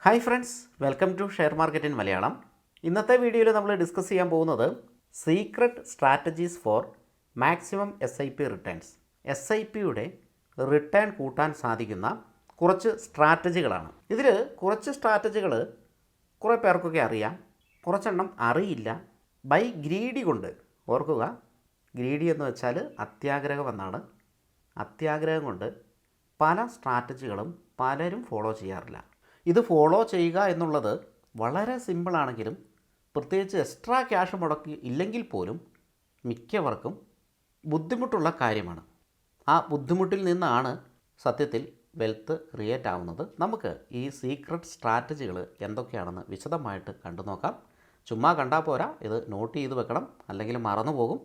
Hi friends, welcome to share market in Malayalam. ഇന്നത്തെ വീഡിയോയിൽ നമ്മൾ ഡിസ്കസ് ചെയ്യാൻ പോകുന്നത് secret strategies for maximum SIP returns. SIPയുടെ റിട്ടേൺ കൂട്ടാൻ സാധിക്കുന്ന കുറച്ച് സ്ട്രാറ്റജികളാണ്. ഇതിൽ കുറച്ച് സ്ട്രാറ്റജികൾ കുറേ പേർക്കൊക്കെ അറിയാം, കുറച്ചെണ്ണം അറിയില്ല. ബൈ ഗ്രീഡി കൊണ്ട്, ഓർക്കുക, ഗ്രീഡി എന്ന് വെച്ചാൽ അത്യാഗ്രഹം എന്നാണ്. അത്യാഗ്രഹം കൊണ്ട് പല സ്ട്രാറ്റജികളും പലരും ഫോളോ ചെയ്യാറില്ല. ഇത് ഫോളോ ചെയ്യുക എന്നുള്ളത് വളരെ സിമ്പിളാണെങ്കിലും പ്രത്യേകിച്ച് എക്സ്ട്രാ ക്യാഷ് മുടക്കി ഇല്ലെങ്കിൽ പോലും മിക്കവർക്കും ബുദ്ധിമുട്ടുള്ള കാര്യമാണ്. ആ ബുദ്ധിമുട്ടിൽ നിന്നാണ് സത്യത്തിൽ വെൽത്ത് ക്രിയേറ്റ് ആവുന്നത്. നമുക്ക് ഈ സീക്രട്ട് സ്ട്രാറ്റജികൾ എന്തൊക്കെയാണെന്ന് വിശദമായിട്ട് കണ്ടു നോക്കാം. ചുമ്മാ കണ്ടാൽ പോരാ, ഇത് നോട്ട് ചെയ്ത് വെക്കണം, അല്ലെങ്കിൽ മറന്നു പോകും.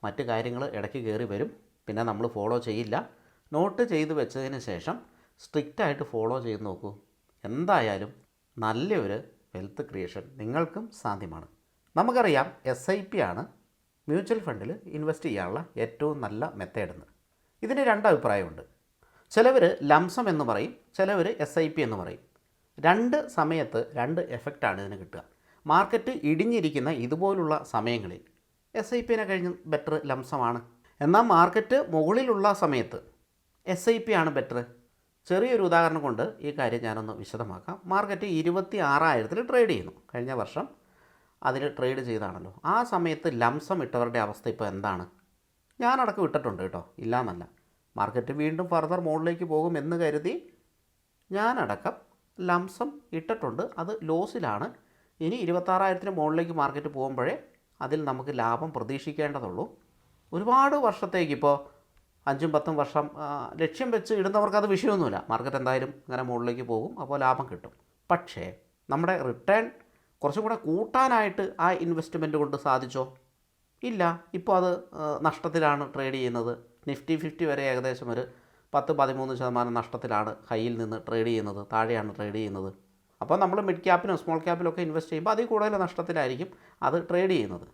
മറ്റ് കാര്യങ്ങൾ ഇടയ്ക്ക് കയറി വരും, പിന്നെ നമ്മൾ ഫോളോ ചെയ്യില്ല. നോട്ട് ചെയ്ത് വെച്ചതിന് ശേഷം സ്ട്രിക്റ്റായിട്ട് ഫോളോ ചെയ്ത് നോക്കൂ. എന്തായാലും നല്ലൊരു വെൽത്ത് ക്രിയേഷൻ നിങ്ങൾക്കും സാധ്യമാണ്. നമുക്കറിയാം SIP ആണ് മ്യൂച്വൽ ഫണ്ടിൽ ഇൻവെസ്റ്റ് ചെയ്യാനുള്ള ഏറ്റവും നല്ല മെത്തേഡെന്ന്. ഇതിന് രണ്ട് അഭിപ്രായമുണ്ട്. ചിലവർ ലംസം എന്ന് പറയും, ചിലവർ SIP എന്ന് പറയും. രണ്ട് സമയത്ത് രണ്ട് എഫക്റ്റാണ് ഇതിന് കിട്ടുക. മാർക്കറ്റ് ഇടിഞ്ഞിരിക്കുന്ന ഇതുപോലുള്ള സമയങ്ങളിൽ SIPനെ കഴിഞ്ഞ് ബെറ്റർ ലംസമാണ്. എന്നാൽ മാർക്കറ്റ് മുകളിലുള്ള സമയത്ത് SIP ആണ് ബെറ്റർ. ചെറിയൊരു ഉദാഹരണം കൊണ്ട് ഈ കാര്യം ഞാനൊന്ന് വിശദമാക്കാം. മാർക്കറ്റ് 26,000 ട്രേഡ് ചെയ്യുന്നു. കഴിഞ്ഞ വർഷം അതിൽ ട്രേഡ് ചെയ്താണല്ലോ. ആ സമയത്ത് ലംസം ഇട്ടവരുടെ അവസ്ഥ ഇപ്പോൾ എന്താണ്? ഞാനടക്കം ഇട്ടിട്ടുണ്ട് കേട്ടോ, ഇല്ലയെന്നല്ല. മാർക്കറ്റ് വീണ്ടും ഫർദർ മുകളിലേക്ക് പോകും എന്ന് കരുതി ഞാനടക്കം ലംസം ഇട്ടിട്ടുണ്ട്. അത് ലോസിലാണ്. ഇനി 26,000 മുകളിലേക്ക് മാർക്കറ്റ് പോകുമ്പോഴേ അതിൽ നമുക്ക് ലാഭം പ്രതീക്ഷിക്കേണ്ടതുള്ളൂ. ഒരുപാട് വർഷത്തേക്ക്, ഇപ്പോൾ 5-10 വർഷം ലക്ഷ്യം വെച്ച് ഇടുന്നവർക്ക് അത് വിഷയമൊന്നുമില്ല. മാർക്കറ്റ് എന്തായാലും അങ്ങനെ മുകളിലേക്ക് പോകും, അപ്പോൾ ലാഭം കിട്ടും. പക്ഷേ നമ്മുടെ റിട്ടേൺ കുറച്ചും കൂടെ കൂട്ടാനായിട്ട് ആ ഇൻവെസ്റ്റ്മെൻറ്റ് കൊണ്ട് സാധിച്ചോ? ഇല്ല. ഇപ്പോൾ അത് നഷ്ടത്തിലാണ് ട്രേഡ് ചെയ്യുന്നത്. നിഫ്റ്റി 50 വരെ ഏകദേശം ഒരു 10-13% നഷ്ടത്തിലാണ് ഹൈയിൽ നിന്ന് ട്രേഡ് ചെയ്യുന്നത്, താഴെയാണ് ട്രേഡ് ചെയ്യുന്നത്. അപ്പോൾ നമ്മൾ മിഡ് ക്യാപ്പിനും സ്മോൾ ക്യാപ്പിലൊക്കെ ഇൻവെസ്റ്റ് ചെയ്യുമ്പോൾ അതിൽ കൂടുതൽ നഷ്ടത്തിലായിരിക്കും അത് ട്രേഡ് ചെയ്യുന്നത്.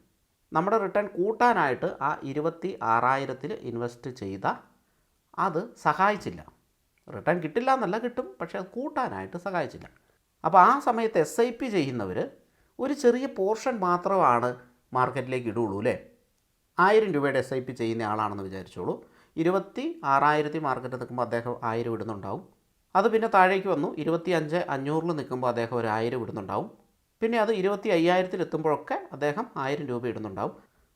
നമ്മുടെ റിട്ടേൺ കൂട്ടാനായിട്ട് ആ 26,000 ഇൻവെസ്റ്റ് ചെയ്ത അത് സഹായിച്ചില്ല. റിട്ടേൺ കിട്ടില്ല എന്നല്ല, കിട്ടും, പക്ഷേ അത് കൂട്ടാനായിട്ട് സഹായിച്ചില്ല. അപ്പോൾ ആ സമയത്ത് SIP ചെയ്യുന്നവർ ഒരു ചെറിയ പോർഷൻ മാത്രമാണ് മാർക്കറ്റിലേക്ക് ഇടുള്ളൂ അല്ലേ. 1000 രൂപയുടെ SIP ചെയ്യുന്ന ആളാണെന്ന് വിചാരിച്ചോളൂ. 26,000 മാർക്കറ്റ് നിൽക്കുമ്പോൾ അദ്ദേഹം 1000 ഇടുന്നുണ്ടാവും. അത് പിന്നെ താഴേക്ക് വന്നു 25,500 നിൽക്കുമ്പോൾ അദ്ദേഹം ഒരു 1000 ഇടുന്നുണ്ടാവും. പിന്നെ അത് 25,000 എത്തുമ്പോഴൊക്കെ അദ്ദേഹം 1000 രൂപ ഇടുന്നുണ്ടാവും.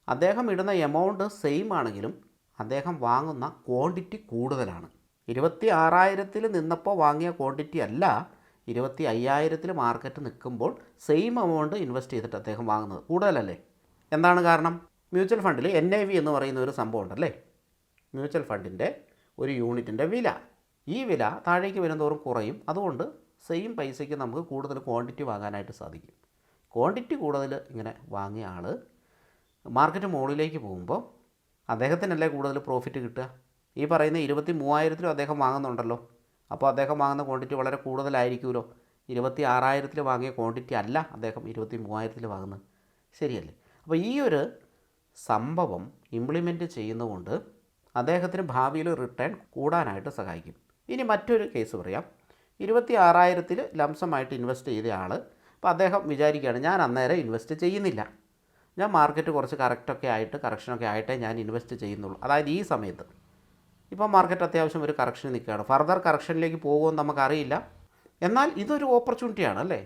അദ്ദേഹം ഇടുന്ന എമൗണ്ട് സെയിം ആണെങ്കിലും അദ്ദേഹം വാങ്ങുന്ന ക്വാണ്ടിറ്റി കൂടുതലാണ്. 26,000 നിന്നപ്പോൾ വാങ്ങിയ ക്വാണ്ടിറ്റി അല്ല 25,000 മാർക്കറ്റ് നിൽക്കുമ്പോൾ സെയിം എമൗണ്ട് ഇൻവെസ്റ്റ് ചെയ്തിട്ട് അദ്ദേഹം വാങ്ങുന്നത് കൂടുതലല്ലേ. എന്താണ് കാരണം? മ്യൂച്വൽ ഫണ്ടിൽ NAV എന്ന് പറയുന്ന ഒരു സംഭവം ഉണ്ടല്ലേ. മ്യൂച്വൽ ഫണ്ടിൻ്റെ ഒരു യൂണിറ്റിൻ്റെ വില, ഈ വില താഴേക്ക് വരുന്നതോറും കുറയും. അതുകൊണ്ട് സെയിം പൈസയ്ക്ക് നമുക്ക് കൂടുതൽ ക്വാണ്ടിറ്റി വാങ്ങാനായിട്ട് സാധിക്കും. ക്വാണ്ടിറ്റി കൂടുതൽ ഇങ്ങനെ വാങ്ങിയ ആൾ മാർക്കറ്റ് മുകളിലേക്ക് പോകുമ്പോൾ അദ്ദേഹത്തിനല്ലേ കൂടുതൽ പ്രോഫിറ്റ് കിട്ടുക. ഈ പറയുന്ന 23,000 അദ്ദേഹം വാങ്ങുന്നുണ്ടല്ലോ. അപ്പോൾ അദ്ദേഹം വാങ്ങുന്ന ക്വാണ്ടിറ്റി വളരെ കൂടുതലായിരിക്കുമല്ലോ. 26,000 വാങ്ങിയ ക്വാണ്ടിറ്റി അല്ല അദ്ദേഹം 23,000 വാങ്ങുന്നത്. ശരിയല്ലേ? അപ്പോൾ ഈ ഒരു സംഭവം ഇംപ്ലിമെൻറ്റ് ചെയ്യുന്നതുകൊണ്ട് അദ്ദേഹത്തിന് ഭാവിയിൽ റിട്ടേൺ കൂടാനായിട്ട് സഹായിക്കും. ഇനി മറ്റൊരു കേസ് പറയാം. 26,000 ലംസമായിട്ട് ഇൻവെസ്റ്റ് ചെയ്ത ആൾ, അപ്പോൾ അദ്ദേഹം വിചാരിക്കുകയാണ് ഞാൻ അന്നേരം ഇൻവെസ്റ്റ് ചെയ്യുന്നില്ല, ഞാൻ മാർക്കറ്റ് കുറച്ച് കറക്ഷനൊക്കെ ആയിട്ടേ ഞാൻ ഇൻവെസ്റ്റ് ചെയ്യുന്നുള്ളൂ. അതായത് ഈ സമയത്ത് ഇപ്പോൾ മാർക്കറ്റ് അത്യാവശ്യം ഒരു കറക്ഷൻ നിൽക്കുകയാണ്. ഫർദർ കറക്ഷനിലേക്ക് പോകുമെന്ന് നമുക്കറിയില്ല. എന്നാൽ ഇതൊരു ഓപ്പർച്യൂണിറ്റിയാണ് അല്ലേ.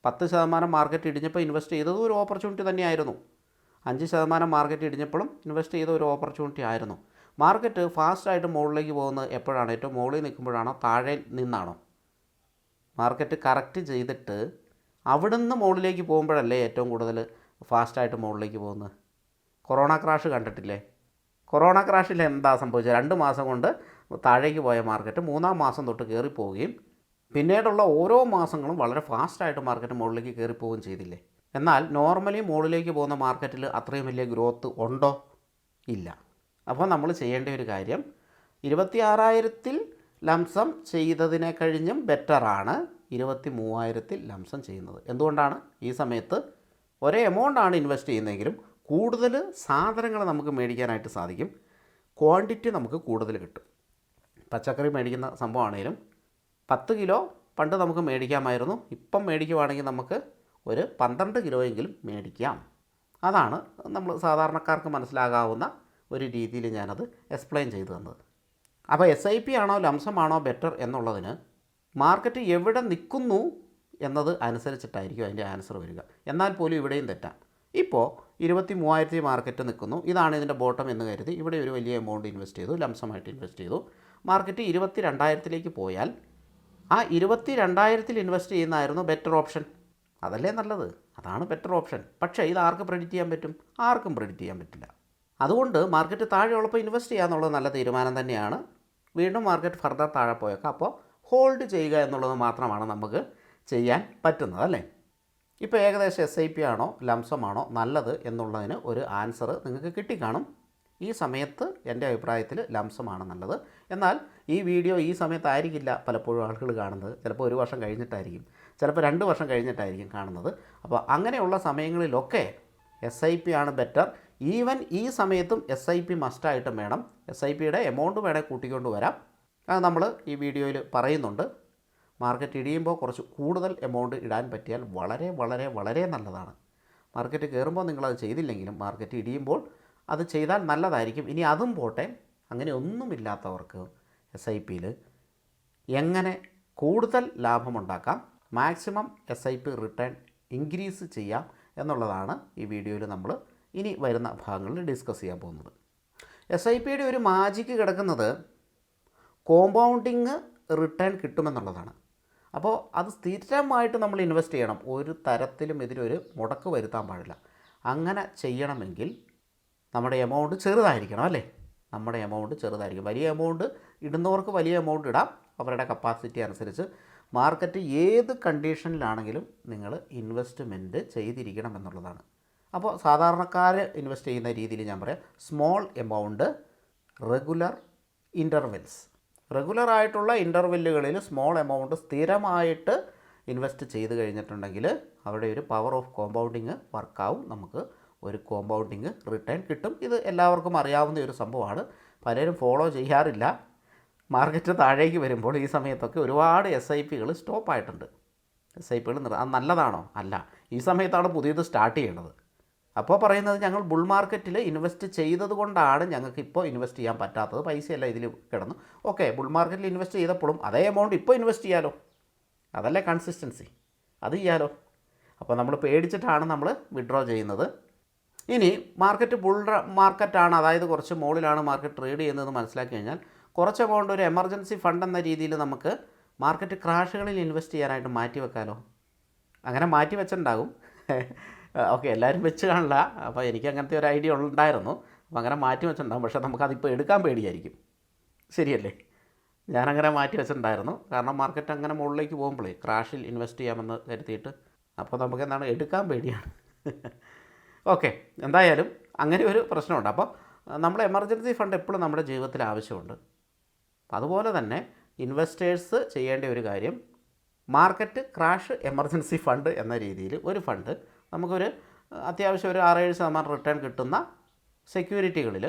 10% മാർക്കറ്റ് ഇടിഞ്ഞപ്പോൾ ഇൻവെസ്റ്റ് ചെയ്തത് ഒരു ഓപ്പർച്യൂണിറ്റി തന്നെയായിരുന്നു. 5% മാർക്കറ്റ് ഇടിഞ്ഞപ്പോഴും ഇൻവെസ്റ്റ് ചെയ്ത ഒരു ഓപ്പർച്യൂണിറ്റി ആയിരുന്നു. മാർക്കറ്റ് ഫാസ്റ്റായിട്ട് മുകളിലേക്ക് പോകുന്നത് എപ്പോഴാണ്? ഏറ്റവും മുകളിൽ നിൽക്കുമ്പോഴാണോ, താഴെ നിന്നാണോ? മാർക്കറ്റ് കറക്റ്റ് ചെയ്തിട്ട് അവിടുന്ന് മുകളിലേക്ക് പോകുമ്പോഴല്ലേ ഏറ്റവും കൂടുതൽ ഫാസ്റ്റായിട്ട് മുകളിലേക്ക് പോകുന്നത്. കൊറോണ ക്രാഷ് കണ്ടിട്ടില്ലേ? കൊറോണ ക്രാഷിൽ എന്താ സംഭവിച്ചത്? 2 മാസം കൊണ്ട് താഴേക്ക് പോയ മാർക്കറ്റ് 3-ാം മാസം തൊട്ട് കയറിപ്പോവുകയും പിന്നീടുള്ള ഓരോ മാസങ്ങളും വളരെ ഫാസ്റ്റായിട്ട് മാർക്കറ്റ് മുകളിലേക്ക് കയറിപ്പോവുകയും ചെയ്തില്ലേ. എന്നാൽ നോർമലി മുകളിലേക്ക് പോകുന്ന മാർക്കറ്റിൽ അത്രയും വലിയ ഗ്രോത്ത് ഉണ്ടോ? ഇല്ല. അപ്പോൾ നമ്മൾ ചെയ്യേണ്ട ഒരു കാര്യം, 26,000 ലംസം ചെയ്തതിനെ കഴിഞ്ഞും ബെറ്ററാണ് 23,000 ലംസം ചെയ്യുന്നത്. എന്തുകൊണ്ടാണ്? ഈ സമയത്ത് ഒരേ എമൗണ്ടാണ് ഇൻവെസ്റ്റ് ചെയ്യുന്നതെങ്കിലും കൂടുതൽ സാധനങ്ങൾ നമുക്ക് മേടിക്കാനായിട്ട് സാധിക്കും. ക്വാണ്ടിറ്റി നമുക്ക് കൂടുതൽ കിട്ടും. പച്ചക്കറി മേടിക്കുന്ന സംഭവമാണെങ്കിലും 10 കിലോ പണ്ട് നമുക്ക് മേടിക്കാമായിരുന്നു. ഇപ്പം മേടിക്കുവാണെങ്കിൽ നമുക്ക് ഒരു 12 കിലോയെങ്കിലും മേടിക്കാം. അതാണ് നമ്മൾ സാധാരണക്കാർക്ക് മനസ്സിലാകാവുന്ന ഒരു രീതിയിൽ ഞാനത് എക്സ്പ്ലെയിൻ ചെയ്തു തന്നത്. അപ്പോൾ SIP ആണോ ലംസമാണോ ബെറ്റർ എന്നുള്ളതിന് മാർക്കറ്റ് എവിടെ നിൽക്കുന്നു എന്നത് അനുസരിച്ചിട്ടായിരിക്കും അതിൻ്റെ ആൻസർ വരിക. എന്നാൽ പോലും ഇവിടെയും തെറ്റാം. ഇപ്പോൾ 23,000 മാർക്കറ്റ് നിൽക്കുന്നു. ഇതാണ് ഇതിൻ്റെ ബോട്ടം എന്ന് കരുതി ഇവിടെ ഒരു വലിയ എമൗണ്ട് ഇൻവെസ്റ്റ് ചെയ്തു, ലംസമായിട്ട് ഇൻവെസ്റ്റ് ചെയ്തു. മാർക്കറ്റ് 22,000 പോയാൽ ആ 22,000 ഇൻവെസ്റ്റ് ചെയ്യുന്നതായിരുന്നു ബെറ്റർ ഓപ്ഷൻ. അതല്ലേ നല്ലത്, അതാണ് ബെറ്റർ ഓപ്ഷൻ. പക്ഷേ ഇത് ആർക്ക് പ്രെഡിക്റ്റ് ചെയ്യാൻ പറ്റും? ആർക്കും പ്രെഡിക്റ്റ് ചെയ്യാൻ പറ്റില്ല. അതുകൊണ്ട് മാർക്കറ്റ് താഴെയുള്ളപ്പോൾ ഇൻവെസ്റ്റ് ചെയ്യാന്നുള്ളത് നല്ല തീരുമാനം തന്നെയാണ്. വീണ്ടും മാർക്കറ്റ് ഫർദർ താഴെ പോയേക്കാം. അപ്പോൾ ഹോൾഡ് ചെയ്യുക എന്നുള്ളത് മാത്രമാണ് നമുക്ക് ചെയ്യാൻ പറ്റുന്നത്, അല്ലേ? ഇപ്പോൾ ഏകദേശം SIP ആണോ ലംസമാണോ നല്ലത് എന്നുള്ളതിന് ഒരു ആൻസർ നിങ്ങൾക്ക് കിട്ടിക്കാണും. ഈ സമയത്ത് എൻ്റെ അഭിപ്രായത്തിൽ ലംസമാണ് നല്ലത്. എന്നാൽ ഈ വീഡിയോ ഈ സമയത്തായിരിക്കില്ല പലപ്പോഴും ആളുകൾ കാണുന്നത്. ചിലപ്പോൾ 1 വർഷം കഴിഞ്ഞിട്ടായിരിക്കും, ചിലപ്പോൾ 2 വർഷം കഴിഞ്ഞിട്ടായിരിക്കും കാണുന്നത്. അപ്പോൾ അങ്ങനെയുള്ള സമയങ്ങളിലൊക്കെ SIP ആണ് ബെറ്റർ. ഈവൻ ഈ സമയത്തും SIP മസ്റ്റായിട്ടും വേണം. SIPയുടെ എമൗണ്ട് വേണേൽ കൂട്ടിക്കൊണ്ട് വരാം. അത് നമ്മൾ ഈ വീഡിയോയിൽ പറയുന്നുണ്ട്. മാർക്കറ്റ് ഇടിയുമ്പോൾ കുറച്ച് കൂടുതൽ എമൗണ്ട് ഇടാൻ പറ്റിയാൽ വളരെ വളരെ വളരെ നല്ലതാണ്. മാർക്കറ്റ് കയറുമ്പോൾ നിങ്ങളത് ചെയ്തില്ലെങ്കിലും മാർക്കറ്റ് ഇടിയുമ്പോൾ അത് ചെയ്താൽ നല്ലതായിരിക്കും. ഇനി അതും പോട്ടെ, അങ്ങനെ ഒന്നുമില്ലാത്തവർക്ക് SIPയിൽ എങ്ങനെ കൂടുതൽ ലാഭമുണ്ടാക്കാം, മാക്സിമം SIP റിട്ടേൺ ഇൻക്രീസ് ചെയ്യാം എന്നുള്ളതാണ് ഈ വീഡിയോയിൽ നമ്മൾ ഇനി വരുന്ന ഭാഗങ്ങളിൽ ഡിസ്കസ് ചെയ്യാൻ പോകുന്നത്. SIPയുടെ ഒരു മാജിക്ക് കിടക്കുന്നത് കോമ്പൗണ്ടിങ് റിട്ടേൺ കിട്ടുമെന്നുള്ളതാണ്. അപ്പോൾ അത് സ്ഥിരമായിട്ട് നമ്മൾ ഇൻവെസ്റ്റ് ചെയ്യണം. ഒരു തരത്തിലും ഇതിലൊരു മുടക്ക് വരുത്താൻ പാടില്ല. അങ്ങനെ ചെയ്യണമെങ്കിൽ നമ്മുടെ എമൗണ്ട് ചെറുതായിരിക്കണം, അല്ലേ? നമ്മുടെ എമൗണ്ട് ചെറുതായിരിക്കും. വലിയ എമൗണ്ട് ഇടുന്നവർക്ക് വലിയ എമൗണ്ട് ഇടാം, അവരുടെ കപ്പാസിറ്റി അനുസരിച്ച്. മാർക്കറ്റ് ഏത് കണ്ടീഷനിലാണെങ്കിലും നിങ്ങൾ ഇൻവെസ്റ്റ്മെൻറ്റ് ചെയ്തിരിക്കണം എന്നുള്ളതാണ്. അപ്പോൾ സാധാരണക്കാർ ഇൻവെസ്റ്റ് ചെയ്യുന്ന രീതിയിൽ ഞാൻ പറയാം, സ്മോൾ എമൗണ്ട്, റെഗുലർ ഇൻ്റർവെൽസ്. റെഗുലറായിട്ടുള്ള ഇൻ്റർവെല്ലുകളിൽ സ്മോൾ എമൗണ്ട് സ്ഥിരമായിട്ട് ഇൻവെസ്റ്റ് ചെയ്ത് കഴിഞ്ഞിട്ടുണ്ടെങ്കിൽ അവിടെ ഒരു പവർ ഓഫ് കോമ്പൗണ്ടിങ് വർക്കാവും. നമുക്ക് ഒരു കോമ്പൗണ്ടിങ് റിട്ടേൺ കിട്ടും. ഇത് എല്ലാവർക്കും അറിയാവുന്ന ഒരു സംഭവമാണ്, പലരും ഫോളോ ചെയ്യാറില്ല. മാർക്കറ്റ് താഴേക്ക് വരുമ്പോൾ ഈ സമയത്തൊക്കെ ഒരുപാട് SIPകൾ സ്റ്റോപ്പായിട്ടുണ്ട്. SIPകൾ അത് നല്ലതാണോ? അല്ല. ഈ സമയത്താണ് പുതിയത് സ്റ്റാർട്ട് ചെയ്യേണ്ടത്. അപ്പോൾ പറയുന്നത് ഞങ്ങൾ ബുൾ മാർക്കറ്റിൽ ഇൻവെസ്റ്റ് ചെയ്തത് കൊണ്ടാണ് ഞങ്ങൾക്ക് ഇപ്പോൾ ഇൻവെസ്റ്റ് ചെയ്യാൻ പറ്റാത്തത്, പൈസയല്ല ഇതിൽ കിടന്നു. ഓക്കെ, ബുൾ മാർക്കറ്റിൽ ഇൻവെസ്റ്റ് ചെയ്തപ്പോഴും അതേ എമൗണ്ട് ഇപ്പോൾ ഇൻവെസ്റ്റ് ചെയ്യാലോ, അതല്ലേ കൺസിസ്റ്റൻസി, അത് ചെയ്യാലോ. അപ്പോൾ നമ്മൾ പേടിച്ചിട്ടാണ് നമ്മൾ വിഡ്രോ ചെയ്യുന്നത്. ഇനി മാർക്കറ്റ് ബുൾ മാർക്കറ്റാണ്, അതായത് കുറച്ച് മുകളിലാണ് മാർക്കറ്റ് ട്രേഡ് ചെയ്യുന്നതെന്ന് മനസ്സിലാക്കി കഴിഞ്ഞാൽ കുറച്ച് എമൗണ്ട് ഒരു എമർജൻസി ഫണ്ട് എന്ന രീതിയിൽ നമുക്ക് മാർക്കറ്റ് ക്രാഷുകളിൽ ഇൻവെസ്റ്റ് ചെയ്യാനായിട്ട് മാറ്റി വെക്കാമല്ലോ. അങ്ങനെ മാറ്റി വെച്ചിട്ടുണ്ടാകും. ഓക്കെ, എല്ലാവരും വെച്ച് കാണില്ല. അപ്പോൾ എനിക്ക് അങ്ങനത്തെ ഒരു ഐഡിയ ഉണ്ടായിരുന്നു. അപ്പോൾ അങ്ങനെ മാറ്റി വെച്ചിട്ടുണ്ടാകും. പക്ഷേ നമുക്കതിപ്പോൾ എടുക്കാൻ പേടിയായിരിക്കും, ശരിയല്ലേ? ഞാനങ്ങനെ മാറ്റി വെച്ചിട്ടുണ്ടായിരുന്നു. കാരണം മാർക്കറ്റ് അങ്ങനെ മുകളിലേക്ക് പോകുമ്പോഴേ ക്രാഷിൽ ഇൻവെസ്റ്റ് ചെയ്യാമെന്ന് കരുതിയിട്ട്, അപ്പോൾ നമുക്ക് എന്താണ് എടുക്കാൻ പേടിയാണ്. ഓക്കെ, എന്തായാലും അങ്ങനെ ഒരു പ്രശ്നമുണ്ട്. അപ്പോൾ നമ്മൾ എമർജൻസി ഫണ്ട് എപ്പോഴും നമ്മുടെ ജീവിതത്തിൽ ആവശ്യമുണ്ട്. അതുപോലെ തന്നെ ഇൻവെസ്റ്റേഴ്സ് ചെയ്യേണ്ട ഒരു കാര്യം, മാർക്കറ്റ് ക്രാഷ് എമർജൻസി ഫണ്ട് എന്ന രീതിയിൽ ഒരു ഫണ്ട് നമുക്കൊരു അത്യാവശ്യം ഒരു 6-7% റിട്ടേൺ കിട്ടുന്ന സെക്യൂരിറ്റികളിൽ,